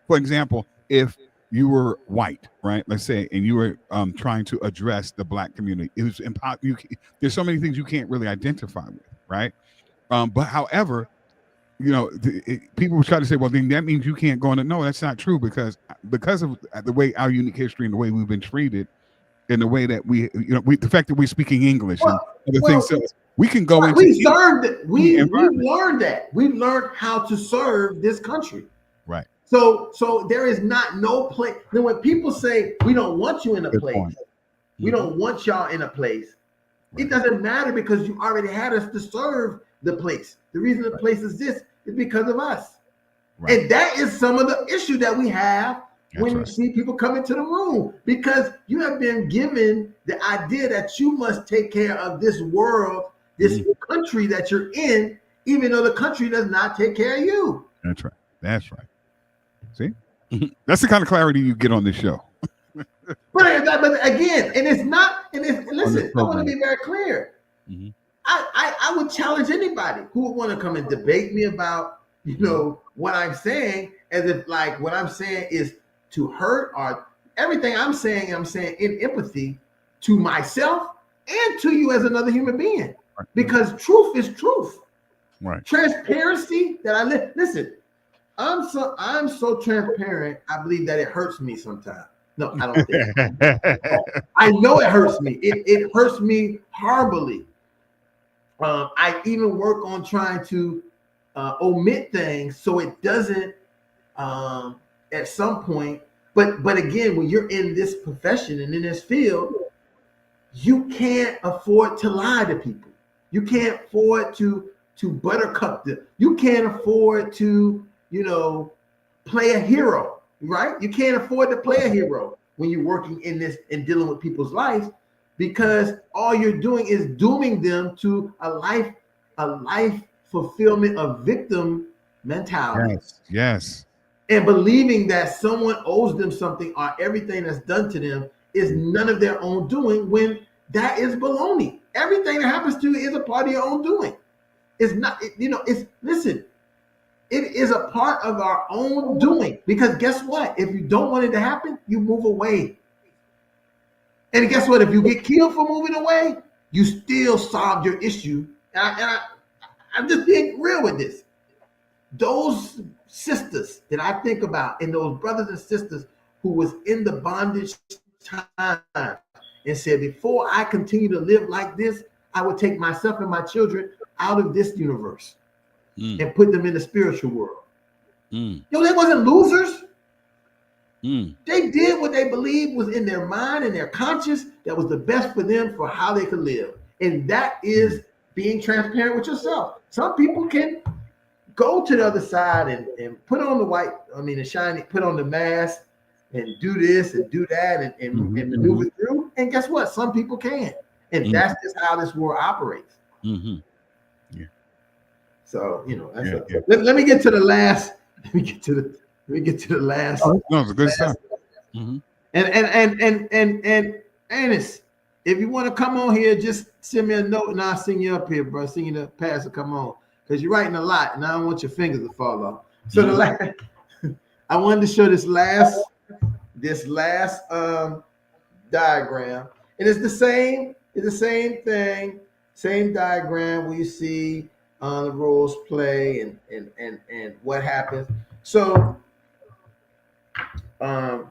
S2: For example, if you were white, right? Let's say, and you were trying to address the black community. It was impossible. There's so many things you can't really identify with, right? But however, people try to say, well, then that means you can't go on. No, that's not true because of the way our unique history and the way we've been treated, and the way that the fact that we're speaking English and other things, so we can go into
S1: we've learned that. We've learned how to serve this country.
S2: Right.
S1: So there is no place. Then when people say we don't want you in a place, we don't want y'all in a place, it doesn't matter because you already had us to serve the place. The reason the place exists is because of us. Right. And that is some of the issue that we have when you see people come into the room, because you have been given the idea that you must take care of this world, this country that you're in, even though the country does not take care of you.
S2: That's right. That's right. See, that's the kind of clarity you get on this show.
S1: but again, and it's not. And listen, I want to be very clear. Mm-hmm. I would challenge anybody who would want to come and debate me about, what I'm saying, as if like what I'm saying is to hurt, or everything I'm saying in empathy to myself and to you as another human being, because truth is truth.
S2: Right.
S1: Transparency that I listen. I'm so transparent. I believe that it hurts me sometimes. No, I don't think. I know it hurts me. It hurts me horribly. I even work on trying to omit things so it doesn't at some point. But again, when you're in this profession and in this field, you can't afford to lie to people. You can't afford to buttercup them. You can't afford to play a hero, right? You can't afford to play a hero when you're working in this and dealing with people's lives, because all you're doing is dooming them to a life fulfillment of victim mentality.
S2: Yes.
S1: And believing that someone owes them something, or everything that's done to them is none of their own doing, when that is baloney. Everything that happens to you is a part of your own doing. It's not, listen, it is a part of our own doing, because guess what? If you don't want it to happen, you move away. And guess what? If you get killed for moving away, you still solved your issue. I'm just being real with this. Those sisters that I think about, and those brothers and sisters who was in the bondage time and said, before I continue to live like this, I would take myself and my children out of this universe and put them in the spiritual world. They wasn't losers. They did what they believed was in their mind and their conscience that was the best for them, for how they could live. And that is being transparent with yourself. Some people can go to the other side and put on the shiny, put on the mask and do this and do that and maneuver through. And guess what? Some people can. And that's just how this world operates.
S2: Yeah.
S1: So, let me get to the last. Let me get to the last.
S2: Oh, no, it's a good stuff.
S1: And Ernest, if you want to come on here, just send me a note and I'll send you up here, bro. Send you the pass to come on, because you're writing a lot and I don't want your fingers to fall off. So I wanted to show this last diagram, and it's the same. It's the same thing, same diagram where you see the roles play and what happens. So I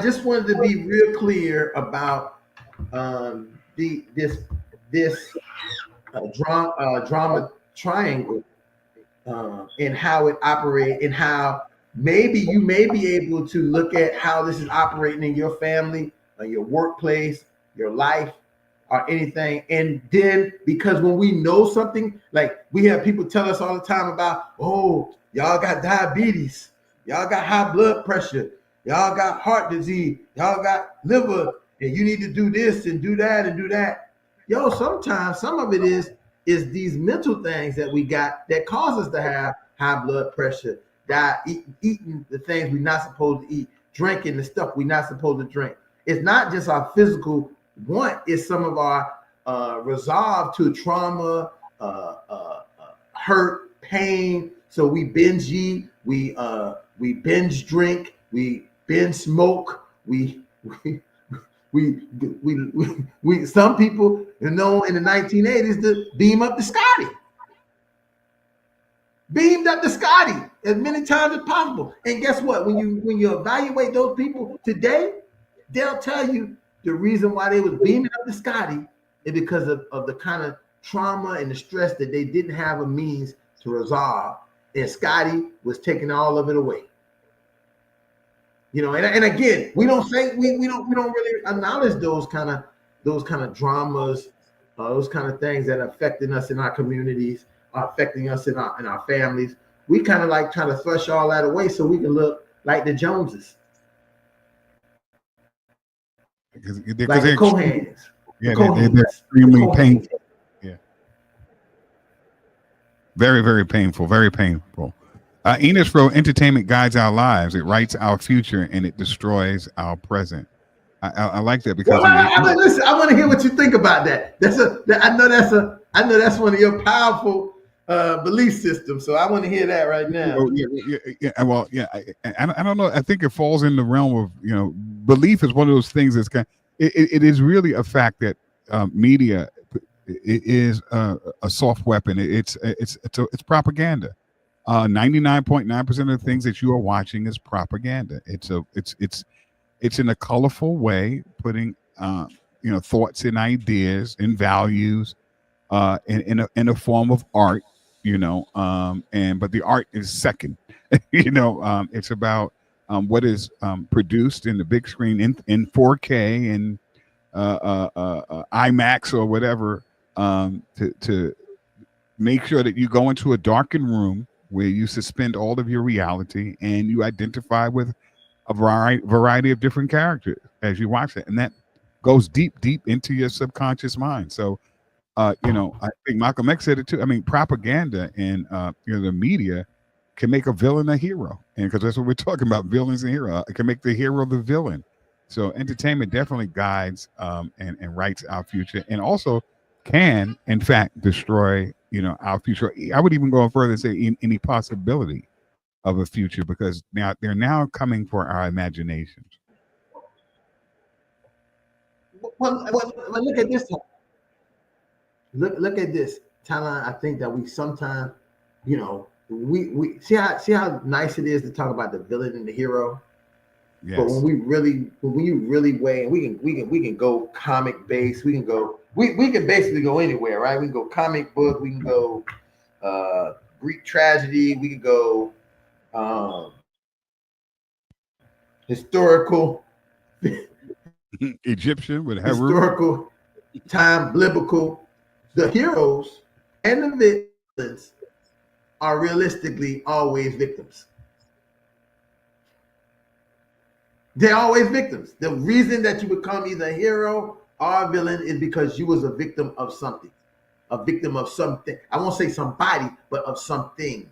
S1: just wanted to be real clear about this drama triangle and how it operates, and how maybe you may be able to look at how this is operating in your family, or your workplace, your life, or anything. And then, because when we know something, like we have people tell us all the time about, oh, y'all got diabetes, y'all got high blood pressure, y'all got heart disease, y'all got liver, and you need to do this and do that and do that. Yo, sometimes some of it is these mental things that we got that cause us to have high blood pressure, eating the things we're not supposed to eat, drinking the stuff we're not supposed to drink. It's not just our physical want, it's some of our resolve to trauma, hurt, pain. So we binge eat, we binge drink, we binge smoke, we some people, in the 1980s to beam up the Scotty. Beamed up the Scotty as many times as possible. And guess what? When you evaluate those people today, they'll tell you the reason why they was beaming up the Scotty is because of the kind of trauma and the stress that they didn't have a means to resolve. And Scotty was taking all of it away. And again, we don't really acknowledge those kind of dramas, those kind of things that are affecting us in our communities, are affecting us in our families. We kind of like try to flush all that away so we can look like the Joneses,
S2: because
S1: like the Cohans.
S2: Yeah, they're extremely painful. Yeah, very, very painful. Very painful. Enos wrote, "Entertainment guides our lives. It writes our future, and it destroys our present." I like that because
S1: listen. I want to hear what you think about that. I know that's one of your powerful belief systems. So I want to hear that right now.
S2: Well, I don't know. I think it falls in the realm of belief is one of those things that's it is really a fact that media is a soft weapon. It's propaganda. 99.9% of the things that you are watching is propaganda. It's in a colorful way, putting thoughts and ideas and values in a form of art, but the art is second. It's about what is produced in the big screen in 4K and IMAX or whatever, to make sure that you go into a darkened room where you suspend all of your reality and you identify with a variety of different characters as you watch it, and that goes deep into your subconscious mind. So I think Malcolm X said it too. I mean, propaganda and the media can make a villain a hero, and because that's what we're talking about, villains and hero. It can make the hero the villain. So entertainment definitely guides and writes our future, and also can, in fact, destroy our future. I would even go further and say any possibility of a future, because now they're now coming for our imaginations.
S1: Well, look at this. Look at this, Tyler. I think that we sometimes, we see how nice it is to talk about the villain and the hero. Yes. But when you really weigh, and we can go comic based, we can basically go anywhere, right? We can go comic book, we can go Greek tragedy, we can go historical,
S2: Egyptian with
S1: historical time, biblical. The heroes and the villains are realistically always victims. They're always victims. The reason that you become either a hero or a villain is because you was a victim of something. A victim of something. I won't say somebody, but of something.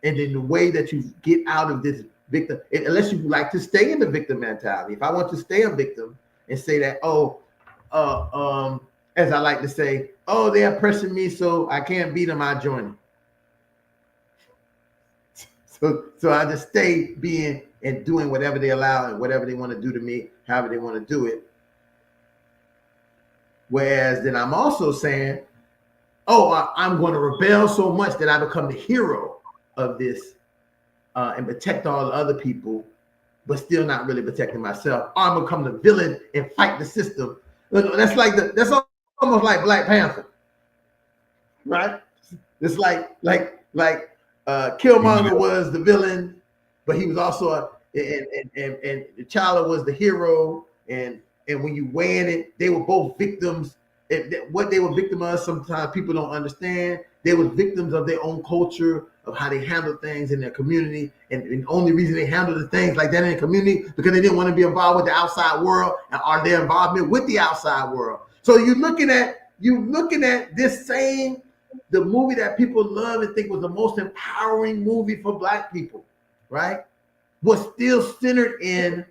S1: And then the way that you get out of this victim, unless you like to stay in the victim mentality. If I want to stay a victim and say that, as I like to say, they're pressing me, so I can't beat them, I join them. So I just stay being and doing whatever they allow and whatever they want to do to me, however they want to do it. Whereas then I'm also saying, I'm going to rebel so much that I become the hero of this and protect all the other people, but still not really protecting myself. Or I'm going to become the villain and fight the system. That's almost like Black Panther, right? It's like Killmonger was the villain, but he was also and T'Challa was the hero. And when you weigh in it, they were both victims. What they were victims of, sometimes people don't understand. They were victims of their own culture, of how they handled things in their community. And the only reason they handled the things like that in the community because they didn't want to be involved with the outside world or their involvement with the outside world. So you're looking at this the movie that people love and think was the most empowering movie for Black people, right? Was still centered in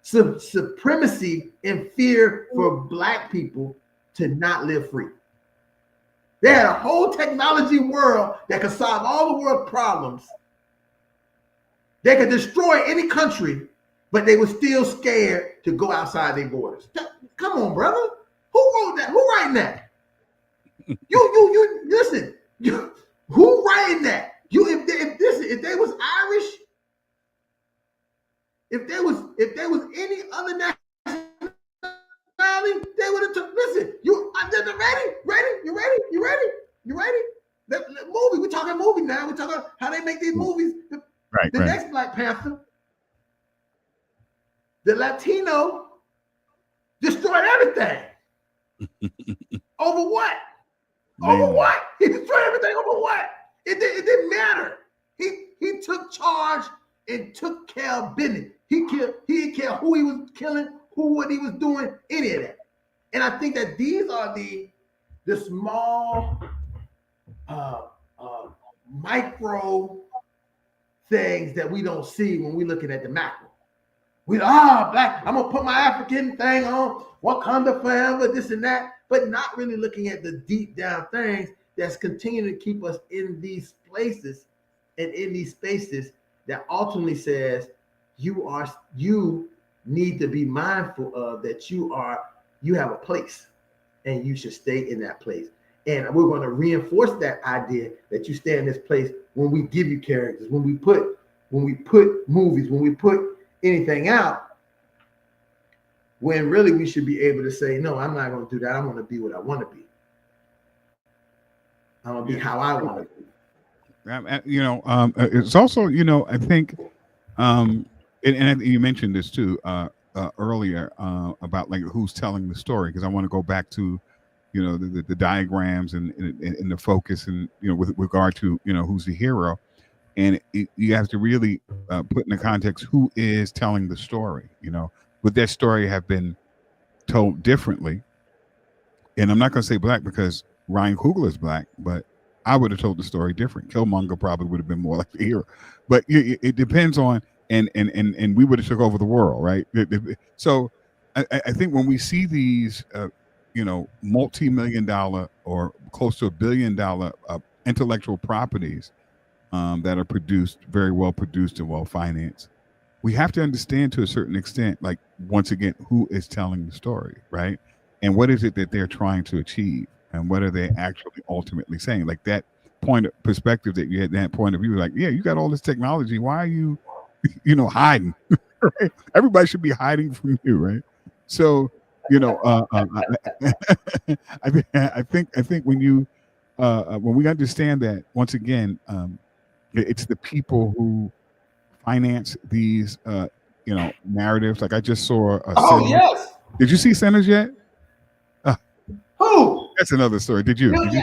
S1: supremacy and fear for Black people to not live free. They had a whole technology world that could solve all the world problems, They could destroy any country, but they were still scared to go outside their borders. Come on, brother. Who wrote that? Who writing that? You listen. Who writing that? If they was Irish, if there was any other nationality, they would have took. Listen, you ready? The movie. We're talking movie now. We're talking how they make these movies.
S2: Right.
S1: Next Black Panther, the Latino destroyed everything. Over what? Over what? He destroyed everything over what? It didn't matter. He took charge and took care of business. He didn't care who he was killing, what he was doing, any of that. And I think that these are the small micro things that we don't see when we're looking at the macro. Black, I'm gonna put my African thing on, Wakanda forever, this and that, but not really looking at the deep down things that's continuing to keep us in these places and in these spaces that ultimately says you need to be mindful of that you have a place and you should stay in that place. And we're going to reinforce that idea that you stay in this place when we give you characters, when we put movies, when we put anything out, when really we should be able to say, no, I'm not going to do that. I'm going to be what I want to be. I'm going to be how I want to be.
S2: It's also, I think, and you mentioned this too earlier about like who's telling the story, because I want to go back to, the diagrams and the focus and, with regard to, who's the hero. And you have to really put in the context who is telling the story. Would that story have been told differently? And I'm not going to say black because Ryan Coogler is black, but I would have told the story different. Killmonger probably would have been more like the hero. But it depends on, and we would have took over the world, right? So I think when we see these, multi-million-dollar or close to $1 billion intellectual properties that are produced, very well produced and well financed, we have to understand to a certain extent, like, once again, who is telling the story, right? And what is it that they're trying to achieve? And what are they actually ultimately saying? Like that point of perspective that you had, that point of view, like, yeah, you got all this technology. Why are you, hiding? Right? Everybody should be hiding from you, right? So, I think when we understand that, once again, it's the people who finance these, narratives. Like I just saw.
S1: Yes.
S2: Did you see Sinners yet?
S1: Who?
S2: That's another story. Did you? I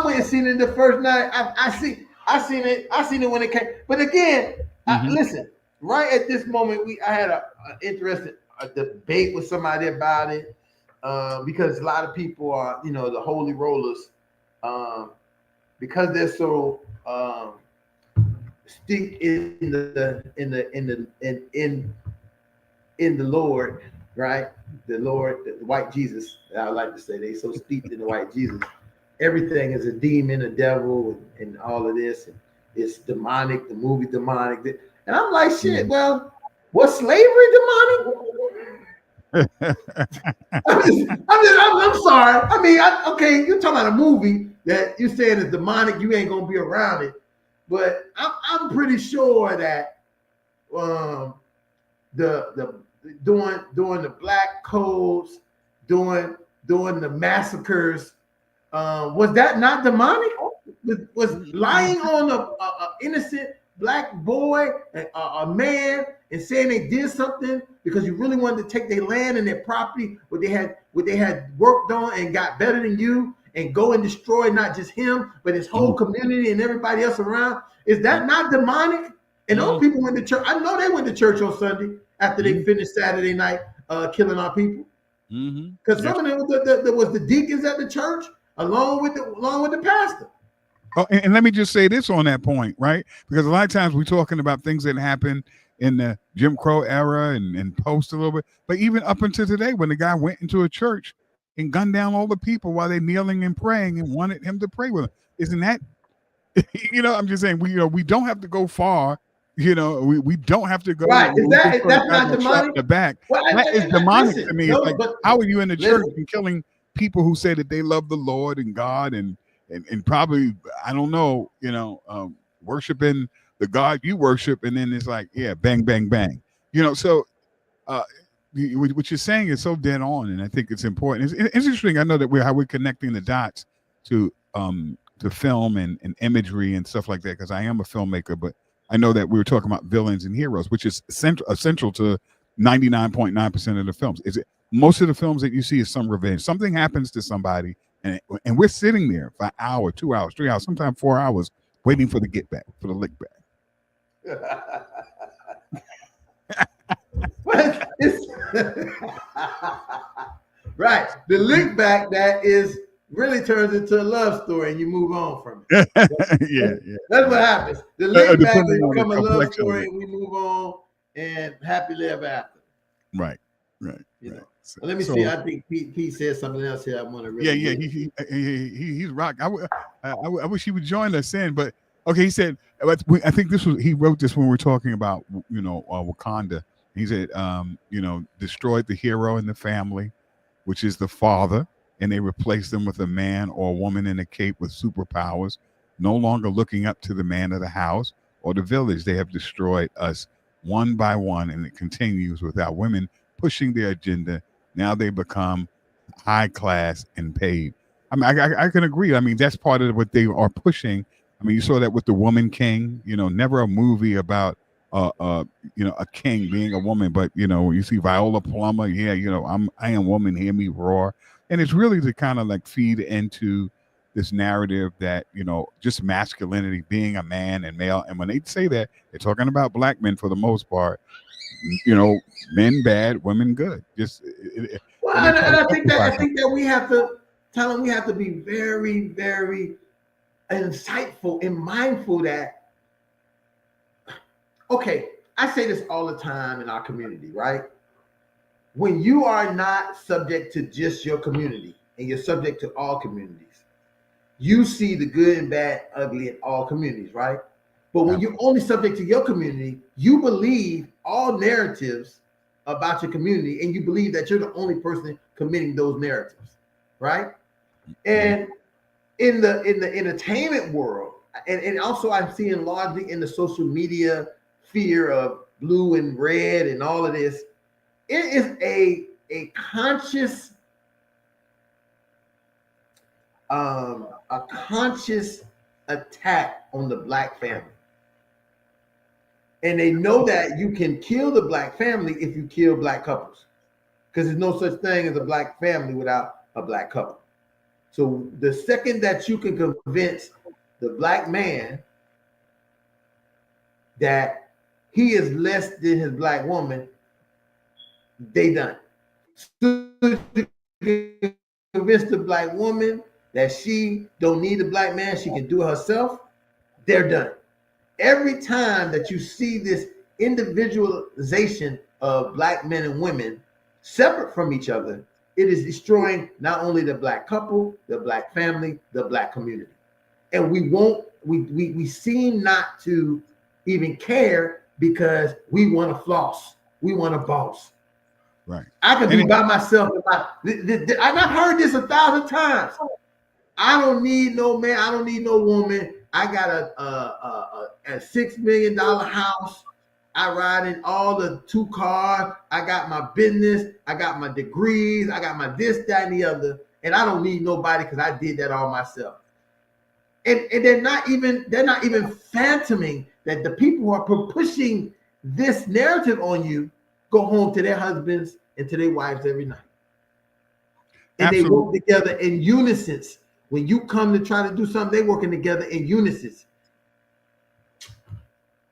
S1: went and seen it the first night. I seen it when it came. But again, listen. Right at this moment, I had a interesting debate with somebody about it because a lot of people are, the holy rollers, because they're so steeped in the Lord, right? The Lord, the white Jesus. I like to say they so steeped in the white Jesus. Everything is a demon, a devil, and all of this. And it's demonic. The movie demonic. And I'm like, shit. Well, was slavery demonic? I'm sorry. I mean, okay, you're talking about a movie that you're saying is demonic. You ain't gonna be around it. But I'm pretty sure that the doing the black codes, doing the massacres, was that not demonic? Was lying on a innocent black boy, a man, and saying they did something because you really wanted to take their land and their property, what they had worked on and got better than you, and go and destroy not just him, but his whole community and everybody else around? Is that not demonic? And those people went to church. I know they went to church on Sunday after they finished Saturday night killing our people. Because some of them was the deacons at the church along with the pastor.
S2: Oh, and let me just say this on that point, right? Because a lot of times we're talking about things that happened in the Jim Crow era and post a little bit, but even up until today, when the guy went into a church and gunned down all the people while they're kneeling and praying and wanted him to pray with them, isn't that? I'm just saying we don't have to go far We don't have to go.
S1: Right? Is
S2: We just
S1: that
S2: sort of
S1: that's
S2: got
S1: not
S2: no shot in
S1: demonic?
S2: the back.
S1: Well,
S2: That is demonic
S1: listen,
S2: to me. It's
S1: no,
S2: like,
S1: but
S2: how are you in the church
S1: listen.
S2: and killing people who say that they love the Lord and God and probably, I don't know, worshiping the God you worship, and then it's like, yeah, bang, bang, bang. So uh, what you're saying is so dead on, and I think it's important. It's interesting. I know that how we're connecting the dots to film and imagery and stuff like that, because I am a filmmaker, but I know that we were talking about villains and heroes, which is essential to 99.9% of the films. Is it most of the films that you see is some revenge? Something happens to somebody, and we're sitting there for an hour, 2 hours, 3 hours, sometimes 4 hours, waiting for the get back, for the lick back.
S1: But it's right. The look back that is really turns into a love story, and you move on from it.
S2: Yeah, yeah.
S1: That's what happens. The look back
S2: Depending
S1: will
S2: on the
S1: become a love
S2: complexion of
S1: story,
S2: it.
S1: and we move on and happily ever after.
S2: Right.
S1: You know.
S2: So,
S1: Well, let me see. I think Pete said something else here. I want to really.
S2: yeah. He's rock. I wish he would join us in, but okay. He said, I think he wrote this when we were talking about Wakanda. He said, destroyed the hero in the family, which is the father, and they replaced them with a man or a woman in a cape with superpowers, no longer looking up to the man of the house or the village. They have destroyed us one by one, and it continues without women pushing their agenda. Now they become high class and paid. I mean, I can agree. I mean, that's part of what they are pushing. I mean, you saw that with the Woman King. Never a movie about a king being a woman, but you see Viola Plumber. Yeah, I am woman. Hear me roar. And it's really to kind of like feed into this narrative that just masculinity, being a man and male. And when they say that, they're talking about black men for the most part. Men bad, women good. Just
S1: Well,
S2: and they try
S1: and
S2: to
S1: I think that
S2: justify
S1: I think that we have to tell them we have to be very, very insightful and mindful that. Okay, I say this all the time in our community, right? When you are not subject to just your community and you're subject to all communities, you see the good and bad, ugly in all communities, right? But when you're only subject to your community, you believe all narratives about your community, and you believe that you're the only person committing those narratives, right? And in the entertainment world, and also I'm seeing largely in the social media fear of blue and red and all of this, it is a conscious attack on the black family. And they know that you can kill the black family if you kill black couples, because there's no such thing as a black family without a black couple. So the second that you can convince the black man that he is less than his black woman, they done. So you convince the black woman that she don't need a black man, she can do it herself, they're done. Every time that you see this individualization of black men and women separate from each other, it is destroying not only the black couple, the black family, the black community. And we seem not to even care because we want to floss. We want to boss.
S2: Right.
S1: I can be by myself. I've heard this 1,000 times. I don't need no man. I don't need no woman. I got a $6 million house. I ride in all the 2 cars. I got my business. I got my degrees. I got my this, that, and the other. And I don't need nobody because I did that all myself. And they're not even phantoming that the people who are pushing this narrative on you go home to their husbands and to their wives every night. And Absolutely. They work together in unison. When you come to try to do something, they're working together in unison.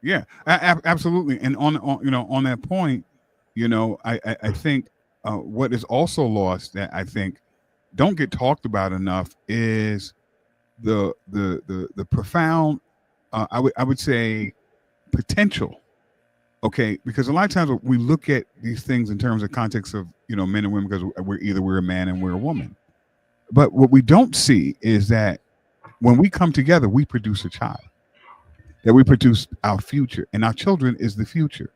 S2: Yeah, absolutely. And on that point, I think what is also lost that I think don't get talked about enough is the profound, I would say, potential. Okay, because a lot of times we look at these things in terms of context of men and women, because we're a man and we're a woman. But what we don't see is that when we come together, we produce a child. that we produce our future, and our children is the future.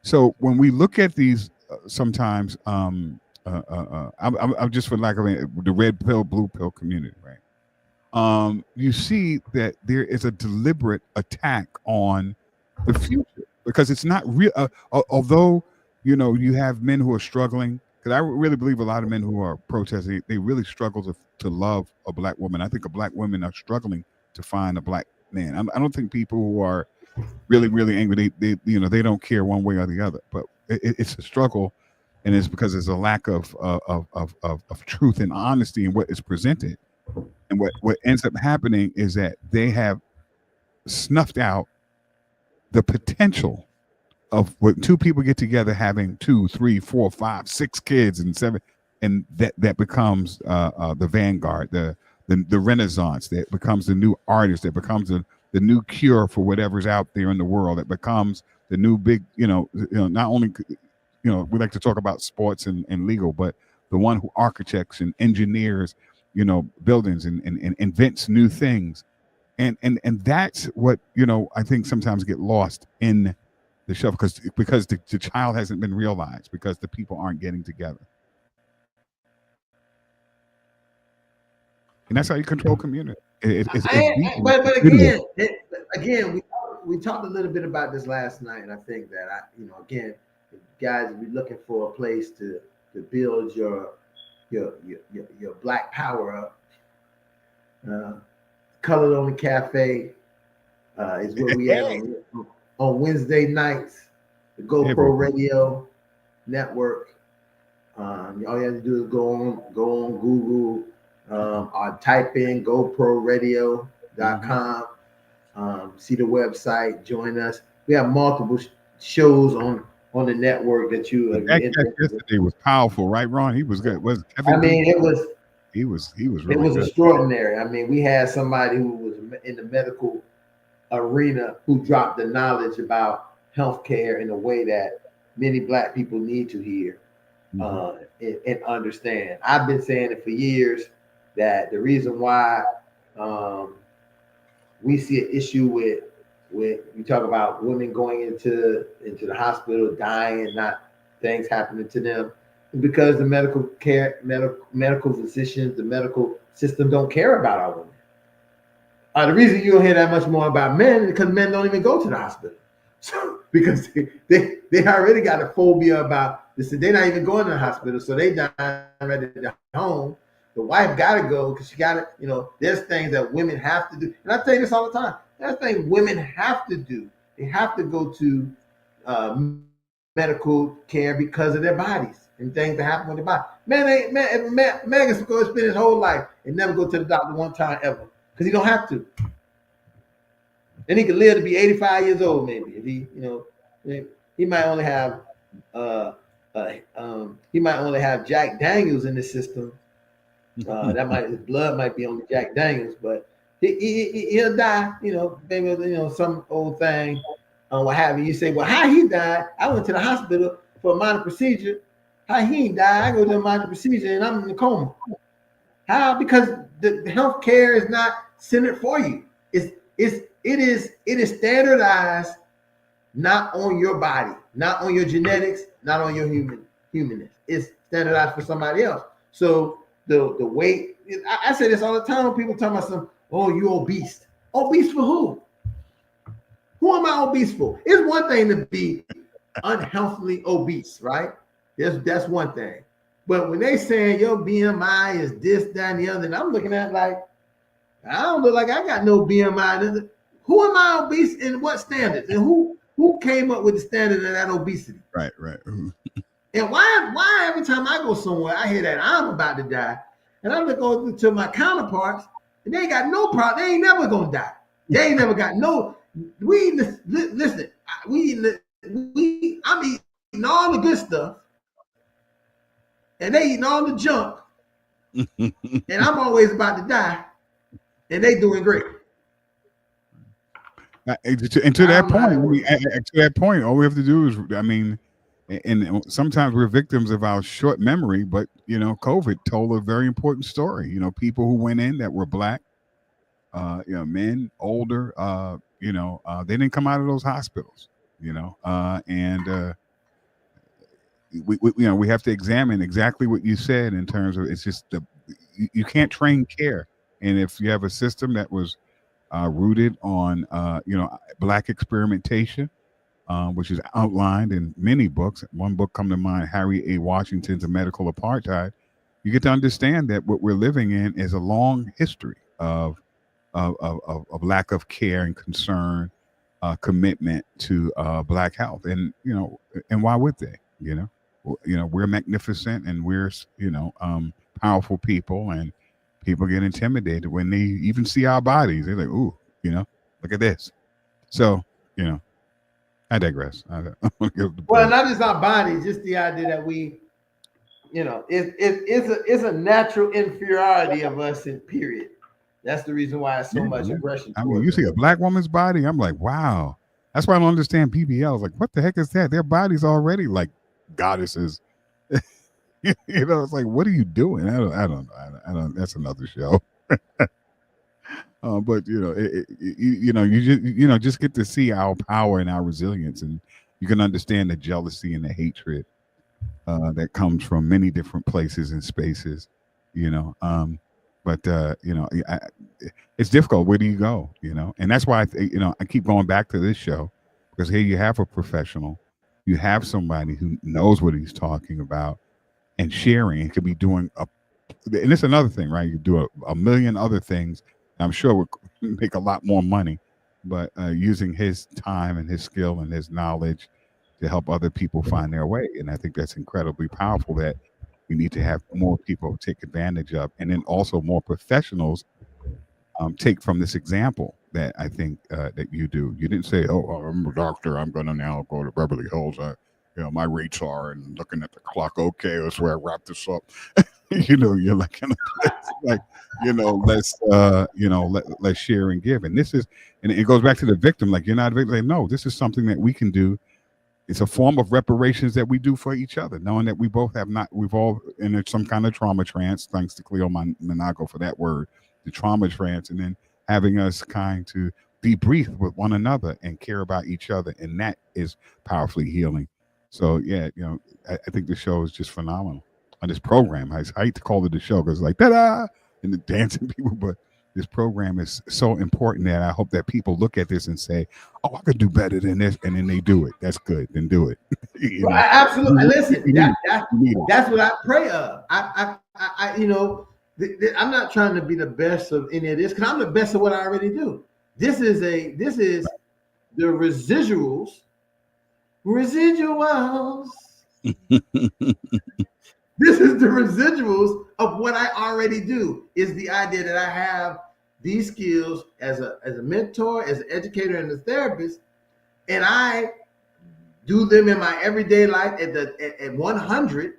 S2: So when we look at these, sometimes, I'm just for lack of the red pill, blue pill community, right? You see that there is a deliberate attack on the future because it's not real. Although you have men who are struggling, because I really believe a lot of men who are protesting, they really struggle to love a black woman. I think a black women are struggling to find a black man. I don't think people who are really angry, they don't care one way or the other. But it's a struggle, and it's because there's a lack of truth and honesty in what is presented. And what ends up happening is that they have snuffed out the potential of when two people get together having 2, 3, 4, 5, 6 kids and seven, and that becomes the vanguard, the renaissance, that becomes the new artist, that becomes the new cure for whatever's out there in the world, that becomes the new big, not only, we like to talk about sports and legal, but the one who architects and engineers, buildings and invents new things. And that's what, I think sometimes get lost in the show because the child hasn't been realized because the people aren't getting together. And that's how you control community. It's deep.
S1: But again, we talked a little bit about this last night, and I think that again, guys, we're looking for a place to build your black power up. Colored Only Cafe is where we at on Wednesday nights. The GoPro Radio Network. All you have to do is go on Google, or type in GoProRadio.com. See the website. Join us. We have multiple shows on the network that you.
S2: That yesterday was powerful, right, Ron? He was good. Was
S1: Kevin? I mean, it was.
S2: He was really.
S1: It was
S2: good.
S1: Extraordinary. I mean, we had somebody who was in the medical arena who dropped the knowledge about healthcare in a way that many black people need to hear and understand. I've been saying it for years that the reason why we see an issue with you talk about women going into the hospital dying and not things happening to them, because the medical physicians, the medical system don't care about our women. The reason you don't hear that much more about men is because men don't even go to the hospital. So because they already got a phobia about this, they're not even going to the hospital, so they die ready to home. The wife got to go because she got to, there's things that women have to do. And I tell you this all the time. There's things women have to do. They have to go to medical care because of their bodies and things that happen with their body. Man can go spend his whole life and never go to the doctor one time ever because he don't have to. And he can live to be 85 years old, maybe. If he, he might only have Jack Daniels in the system. His blood might be on the Jack Daniels, but he'll die. Maybe some old thing, what have you. You say, well, how he died? I went to the hospital for a minor procedure. How he ain't died? I go to a minor procedure and I'm in a coma. How? Because the health care is not centered for you. It is standardized not on your body, not on your genetics, not on your humanness. It's standardized for somebody else. So the weight, I say this all the time when people talk about some, oh, you obese. Obese for who? Who am I obese for? It's one thing to be unhealthily obese, right? That's one thing. But when they saying your BMI is this, that, and the other, and I'm looking at like, I don't look like I got no BMI. Who am I obese and what standards? And who came up with the standard of that obesity?
S2: Right.
S1: And why every time I go somewhere, I hear that I'm about to die, and I look over to my counterparts, and they ain't got no problem. They ain't never gonna die. They ain't never got no. Listen. I'm eating all the good stuff, and they eating all the junk, and I'm always about to die, and they doing great.
S2: And to that point, all we have to do is, and sometimes we're victims of our short memory, but COVID told a very important story. People who went in that were black, Men older, they didn't come out of those hospitals, and we have to examine exactly what you said in terms of it's just you can't train care, and if you have a system that was rooted on black experimentation, which is outlined in many books. One book come to mind, Harry A. Washington's A Medical Apartheid. You get to understand that what we're living in is a long history of lack of care and concern, commitment to black health, and why would they? We're magnificent and we're powerful people, and people get intimidated when they even see our bodies. They're like, "Ooh, look at this." So, I digress.
S1: Well, not just our bodies, just the idea that we, it's a natural inferiority of us in period. That's the reason why it's so much aggression.
S2: I mean, you see a black woman's body, I'm like, wow. That's why I don't understand PBLs. Like, what the heck is that? Their body's already like goddesses. It's like, what are you doing? I don't know. That's another show. But you just get to see our power and our resilience, and you can understand the jealousy and the hatred that comes from many different places and spaces. But it's difficult. Where do you go? And that's why I keep going back to this show, because here you have a professional, you have somebody who knows what he's talking about and sharing. It could be doing and it's another thing, right? You do a million other things. I'm sure would make a lot more money, but using his time and his skill and his knowledge to help other people find their way. And I think that's incredibly powerful, that we need to have more people take advantage of, and then also more professionals take from this example that I think that you do. You didn't say, "Oh, I'm a doctor. I'm going to now go to Beverly Hills. My rates are," and looking at the clock. Okay, that's where I wrap this up. You're like, let's share and give. And this is, and it goes back to the victim. Like, you're not a victim. Like, no, this is something that we can do. It's a form of reparations that we do for each other, knowing that we've all in some kind of trauma trance, thanks to Cleo Monaco for that word, the trauma trance, and then having us kind to debrief with one another and care about each other. And that is powerfully healing. So, yeah, I think the show is just phenomenal. On this program, I hate to call it the show because it's like, ta-da, and the dancing people, but this program is so important that I hope that people look at this and say, "Oh, I could do better than this," and then they do it. That's good. Then do it.
S1: Absolutely. Listen, that's what I pray of. I'm not trying to be the best of any of this, because I'm the best of what I already do. This is the residuals. This is the residuals of what I already do. Is the idea that I have these skills as a mentor, as an educator, and a therapist, and I do them in my everyday life at 100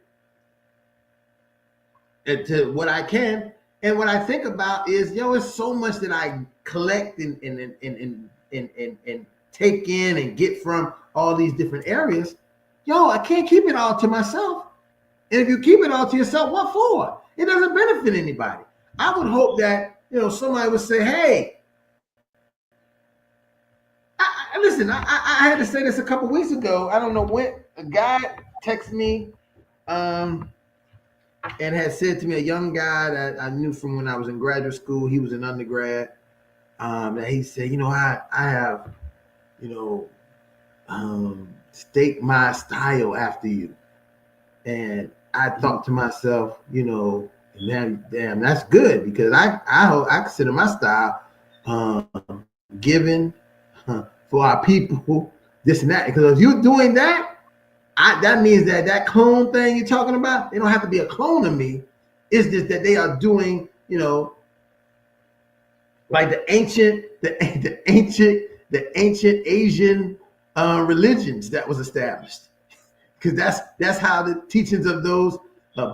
S1: to what I can. And what I think about is, it's so much that I collect and take in and get from all these different areas. I can't keep it all to myself. And if you keep it all to yourself, what for? It doesn't benefit anybody. I would hope that, somebody would say, "Hey, listen, I had to say this a couple weeks ago. I don't know when a guy texted me and had said to me, a young guy that I knew from when I was in graduate school, he was an undergrad, that he said, I have, staked my style after you. And I thought to myself, damn, that's good, because I consider my style giving for our people, this and that. Because if you're doing that, that means that clone thing you're talking about, they don't have to be a clone of me. It's just that they are doing, like the ancient Asian religions that was established. Because that's how the teachings of those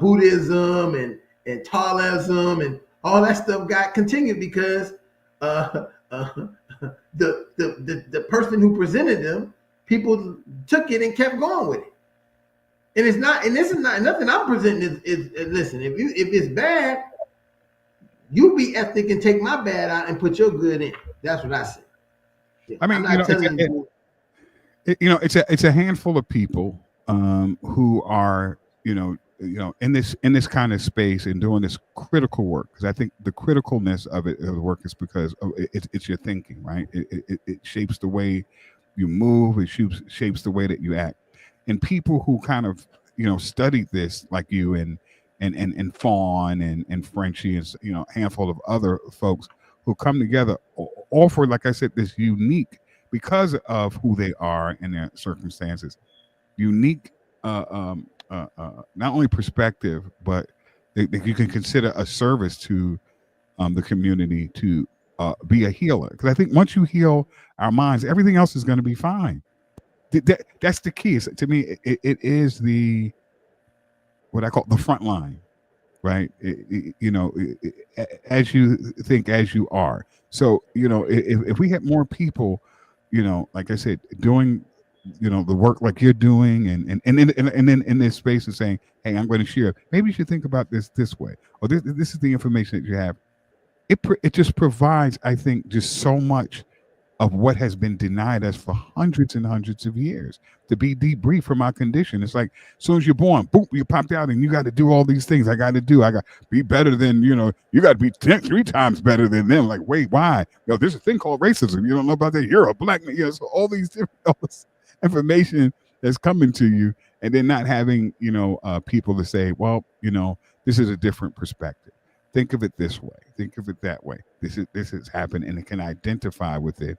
S1: Buddhism and Taoism and all that stuff got continued, because the person who presented them, people took it and kept going with it. And this is not nothing I'm presenting is listen, if it's bad, You be ethic and take my bad out and put your good in. That's what I say. Yeah,
S2: I
S1: I'm
S2: mean,
S1: not telling you.
S2: it's a handful of people who are in this kind of space and doing this critical work, because I think the criticalness of it of the work is because it's your thinking, right? It shapes the way you move. It shapes the way that you act. And people who kind of studied this, like you and Fawn and Frenchie and a handful of other folks who come together, offer, like I said, this unique, because of who they are and their circumstances, unique, not only perspective, but that you can consider a service to the community, to be a healer. Because I think once you heal our minds, everything else is going to be fine. That's the key. To me, it is the what I call the front line, right? As you think, as you are. So if we had more people, like I said, doing the work like you're doing, and then in this space and saying, hey, I'm going to share, maybe you should think about this way, or this is the information that you have. It just provides, I think, just so much of what has been denied us for hundreds and hundreds of years, to be debriefed from our condition. It's like, as soon as you're born, boom, you popped out and you got to do all these things. I got to be better than, you got to be 3 times better than them. Like, wait, why? There's a thing called racism. You don't know about that. You're a black man. So all these different all this information that's coming to you, and then not having, people to say, well, this is a different perspective. Think of it this way. Think of it that way. This has happened, and it can identify with it.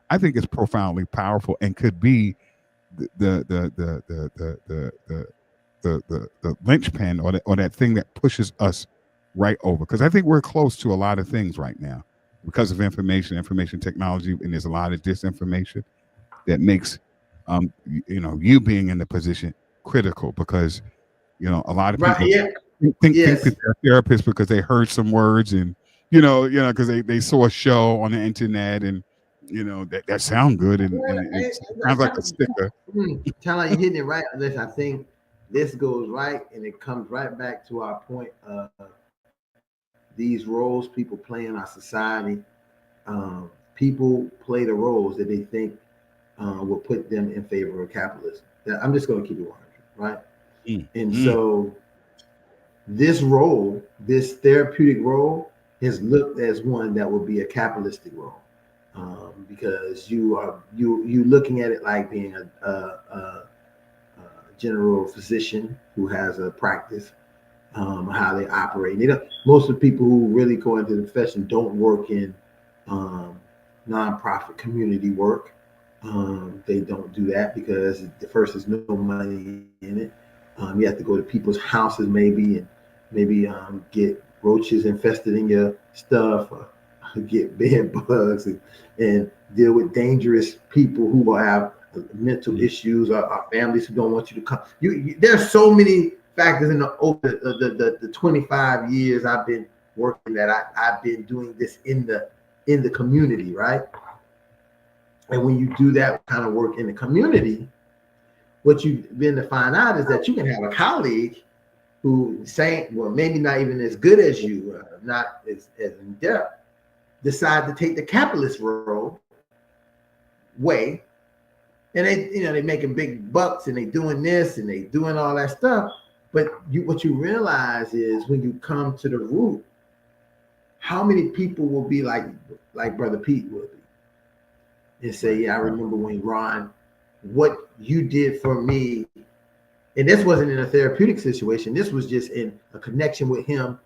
S2: I think it's profoundly powerful, and could be the linchpin, or that thing that pushes us right over. Because I think we're close to a lot of things right now because of information technology, and there's a lot of disinformation that makes you being in the position critical, because a lot of
S1: Right?
S2: people
S1: Yeah.
S2: think
S1: Yes.
S2: that they're therapists because they heard some words, and because they saw a show on the internet, and that sound good, and it sounds like a sticker.
S1: Kind of like you're hitting it right. Listen, I think this goes right, and it comes right back to our point of these roles people play in our society. People play the roles that they think will put them in favor of capitalism. I'm just going to keep it 100, right? And so this role, this therapeutic role, is looked as one that will be a capitalistic role, because you looking at it like being a general physician who has a practice, how they operate. They don't, most of the people who really go into the profession don't work in nonprofit community work. They don't do that because the first there's no money in it. You have to go to people's houses and maybe get roaches infested in your stuff, or get bed bugs, and deal with dangerous people who will have mental issues, or families who don't want you to come. There's so many factors in the 25 years I've been working that I've been doing this in the community, right? And when you do that kind of work in the community, what you've been to find out is that you can have a colleague who well, maybe not even as good as you, not as in depth, decide to take the capitalist role way, and they making big bucks, and they doing this and they doing all that stuff. But what you realize is when you come to the root, how many people will be like Brother Pete would be, and say, yeah, I remember when Ron, what you did for me. And this wasn't in a therapeutic situation. This was just in a connection with him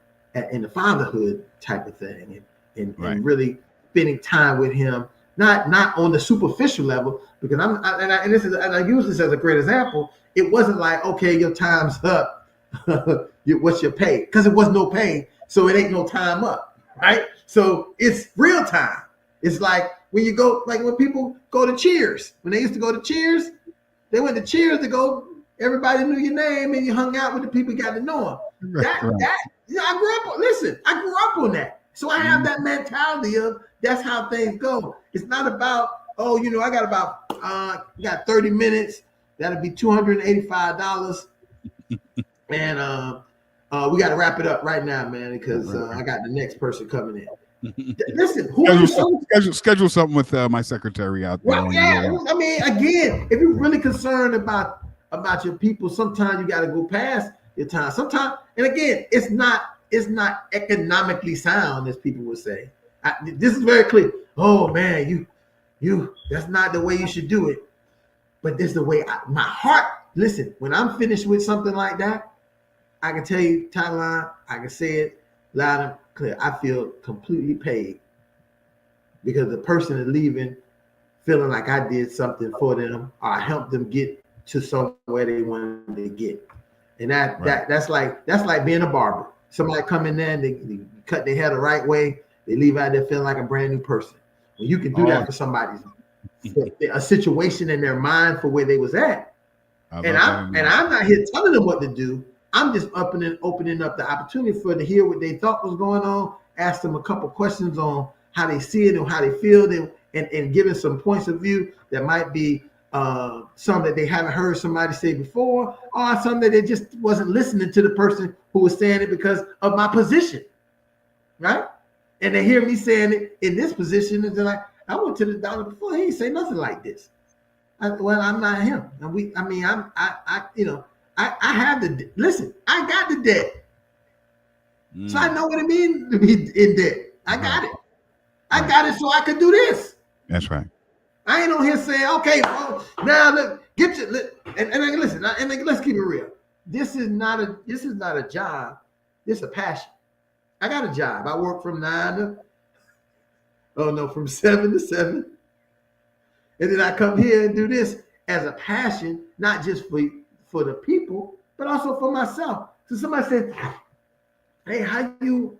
S1: in the fatherhood type of thing, and really spending time with him, not on the superficial level. Because I use this as a great example. It wasn't like, okay, your time's up. What's your pay? Because it was no pay, so it ain't no time up, right? So it's real time. It's like when you go, like when people go to Cheers. When they used to go to Cheers, they went to Cheers to go. Everybody knew your name, and you hung out with the people, you got to know them. I grew up. Listen, I grew up on that, so I have that mentality of that's how things go. It's not about I got 30 minutes. That'll be $285, and We got to wrap it up right now, man, because I got the next person coming in. Listen,
S2: schedule something with my secretary out there.
S1: Well, yeah, I mean, again, if you're really concerned about your people, sometimes you got to go past your time. Sometimes, and again, it's not economically sound, as people would say. This is very clear. Oh man, you, that's not the way you should do it. But this is the way my heart. Listen, when I'm finished with something like that, I can tell you, Tyler, I can say it loud and clear. I feel completely paid because the person is leaving feeling like I did something for them or I helped them get to somewhere they wanted to get. And that's like being a barber. Somebody come in there and they cut their hair the right way. They leave out there feeling like a brand new person. When you can do that for somebody's a situation in their mind for where they was at. And I'm not here telling them what to do. I'm just opening up the opportunity for them to hear what they thought was going on, ask them a couple questions on how they see it and how they feel, and giving some points of view that might be some that they haven't heard somebody say before, or some that they just wasn't listening to the person who was saying it because of my position, right? And they hear me saying it in this position, and they're like, I went to the doctor before, he didn't say nothing like this. Well, I'm not him. I have the listen. I got the debt, so I know what it means to be in debt. I got it. I got it, so I could do this.
S2: That's right.
S1: I ain't on here saying, okay, well, now look, get your and listen, and let's keep it real. This is not a job. This is a passion. I got a job. I work from 7 to 7. And then I come here and do this as a passion, not just for the people, but also for myself. So somebody said, hey, how you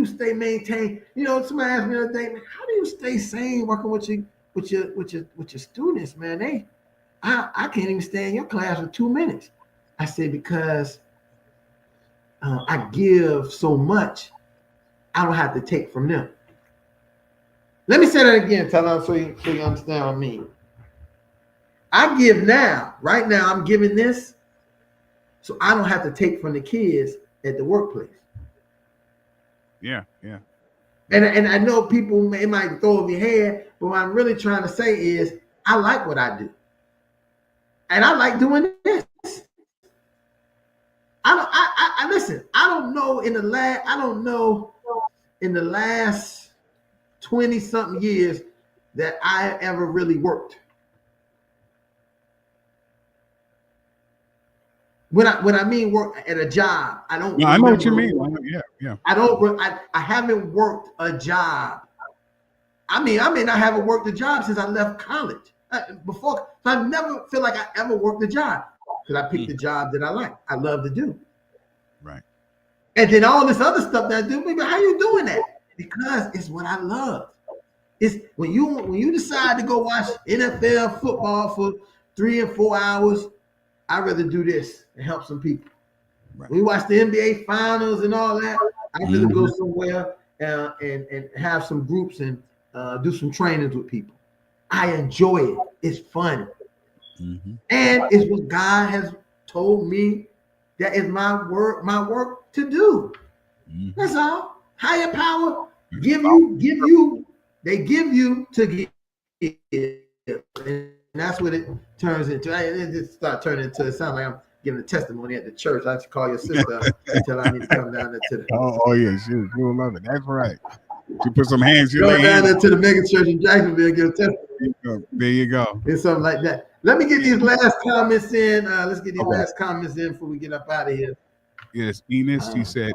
S1: stay maintained? Somebody asked me the other day, how do you stay sane working with your students, man? I can't even stay in your class for 2 minutes. I said, because I give so much, I don't have to take from them. Let me say that again, Tyler, so you understand what I mean. I give now, right now, I'm giving this, so I don't have to take from the kids at the workplace.
S2: Yeah.
S1: And I know people might throw over your head, but what I'm really trying to say is I like what I do. And I like doing this. I listen, I don't know in the last 20 something years that I ever really worked. When I mean work at a job, I don't.
S2: No, I know what you mean. Yeah.
S1: I don't. I haven't worked a job. I mean, I haven't worked a job since I left college. Before, so I never feel like I ever worked a job because I picked the job that I like. I love to do.
S2: Right.
S1: And then all this other stuff that I do. Maybe how you doing that? Because it's what I love. It's when you decide to go watch NFL football for 3 and 4 hours. I'd rather do this and help some people. Right. We watch the NBA finals and all that. I'd rather go somewhere and have some groups and do some trainings with people. I enjoy it. It's fun. And it's what God has told me that is my work to do. That's all. Higher power they give you to give. And that's what it turns into. It just start turning into. It sounds like I'm giving a testimony at the church. I have to call your sister until I need to come down there to the.
S2: Oh yeah, she will love it. That's right. She put some hands.
S1: Go down there to the mega church in Jacksonville and give a testimony.
S2: There you go.
S1: It's something like that. Let me get these last comments in. Let's get these last comments in before we get up out of here.
S2: Yes, Enos. She said,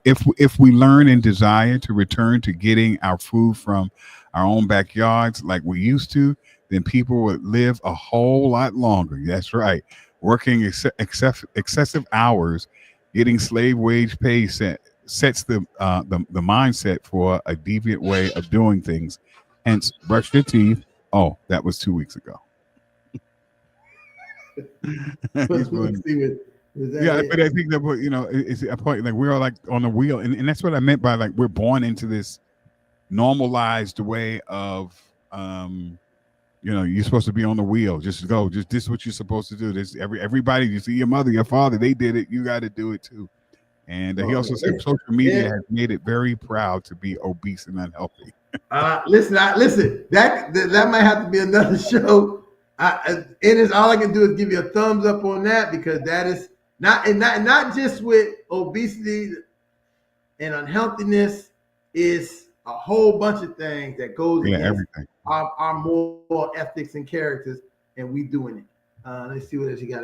S2: if we learn and desire to return to getting our food from our own backyards like we used to, then people would live a whole lot longer. That's right. Working excessive hours, getting slave wage pay sets the mindset for a deviant way of doing things. Hence, brush your teeth. Oh, that was 2 weeks ago. Yeah, but I think that it's a point like we're all like on the wheel, and that's what I meant by like we're born into this normalized way of you're supposed to be on the wheel. Just go. This is what you're supposed to do. This everybody. You see your mother, your father. They did it. You got to do it too. And he also said social media has made it very proud to be obese and unhealthy.
S1: Listen. That might have to be another show. All I can do is give you a thumbs up on that, because that is not just with obesity and unhealthiness, is a whole bunch of things that goes against
S2: everything.
S1: Our moral ethics and characters, and we doing it. Let's see what else you got.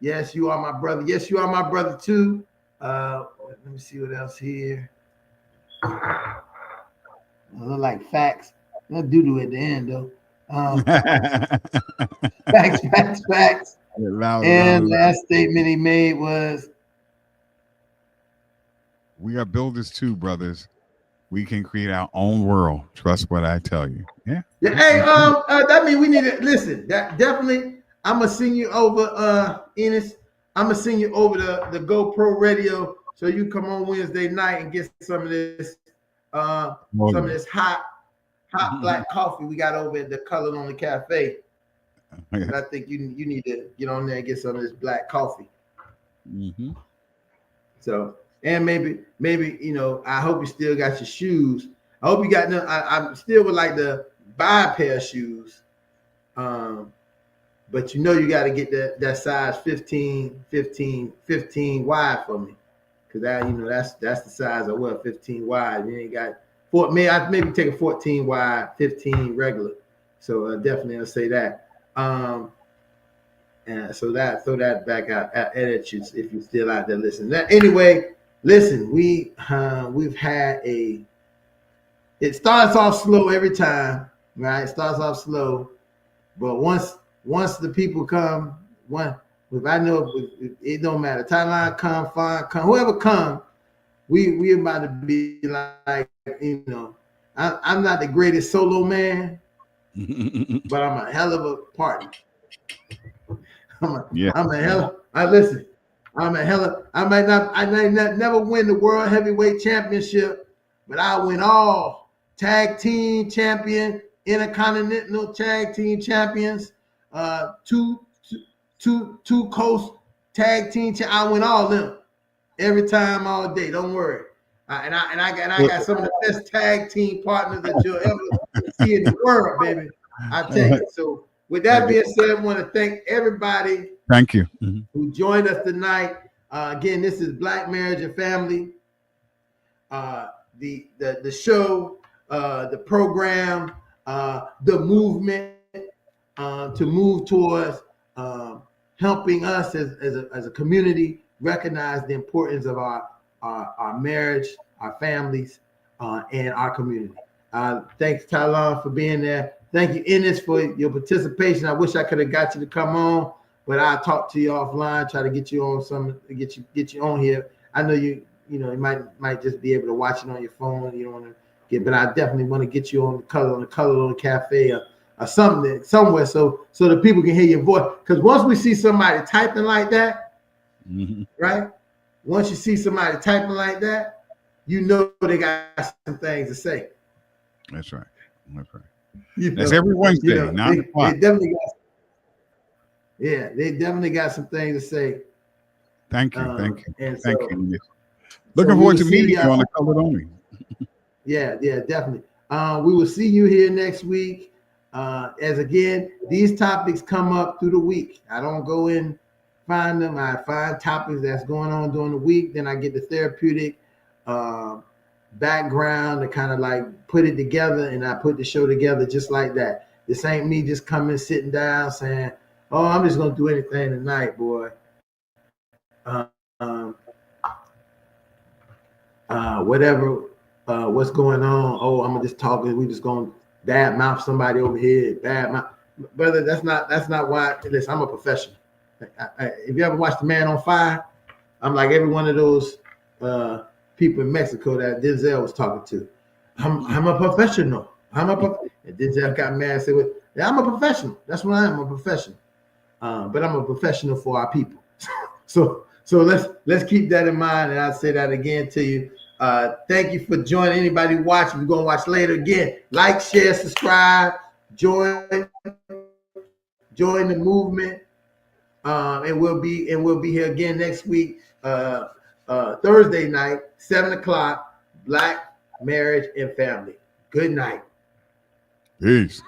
S1: Yes, you are my brother. Yes, you are my brother too. Let me see what else here. Look like facts. No doo-doo at the end though. Facts. And last statement he made was,
S2: "We are builders too, brothers. We can create our own world. Trust what I tell you." Yeah.
S1: Hey, that means we need to listen. That definitely. I'm gonna send you over, Enos. I'm gonna send you over the GoPro radio, so you come on Wednesday night and get some of this hot black coffee we got over at the Colored on the Cafe. I think you need to get on there and get some of this black coffee.
S2: Mm-hmm.
S1: So, and maybe I hope you still got your shoes. I hope you got them. I still would like to buy a pair of shoes, but you got to get that size 15 wide for me, because that's the size I wear, 15 wide. You ain't got I'd maybe take a 14 wide, 15 regular. So definitely I'll say that. And so throw that back out at you if you're still out there listening. Anyway, listen, we've had it starts off slow every time, right? It starts off slow, but once the people come, if I know it don't matter. Thailand come, fine, come, whoever come, we about to be like, I'm not the greatest solo man, but I'm a hell of a partner. I might never win the world heavyweight championship, but I win all tag team champion, intercontinental tag team champions, two coast tag team. I win all them every time, all day. Don't worry. And I got some of the best tag team partners that you'll ever see in the world, baby. I tell you. So with that being said, I want to thank everybody.
S2: Thank you.
S1: Who joined us tonight. Again, this is Black Marriage and Family. The show, the program, the movement to move towards helping us as a community recognize the importance of our marriage, our families, and our community. Thanks, Tylon, for being there. Thank you, Enos, for your participation. I wish I could have got you to come on, but I'll talk to you offline, try to get you on get you on here. I know you might just be able to watch it on your phone. You don't want to but I definitely want to get you on the color on the cafe or something somewhere so the people can hear your voice. Because once we see somebody typing like that, right? Once you see somebody typing like that, they got some things to say.
S2: That's right. That's every Wednesday, 9 o'clock.
S1: They definitely got some things to say.
S2: Thank you.
S1: And
S2: thank you. Looking forward to meeting you on the Colored Only.
S1: Yeah, definitely. We will see you here next week. As again, these topics come up through the week. I don't go and find them. I find topics that's going on during the week. Then I get the therapeutic background to kind of like put it together, and I put the show together just like that. This ain't me just coming, sitting down, saying, "Oh, I'm just gonna do anything tonight, boy." Whatever, what's going on? Oh, I'm just talking. We just gonna bad mouth somebody over here. Bad mouth, brother. That's not why. Listen, I'm a professional. If you ever watched The Man on Fire, I'm like every one of those people in Mexico that Denzel was talking to. I'm a professional. And Denzel got mad and said, "Yeah, I'm a professional. That's what I am. I'm a professional. But I'm a professional for our people." So let's keep that in mind, and I'll say that again to you. Thank you for joining. Anybody watching, we're gonna watch later. Again, like, share, subscribe, join the movement, and we'll be here again next week. Thursday night, 7 o'clock, Black Marriage and Family. Good night.
S2: Peace.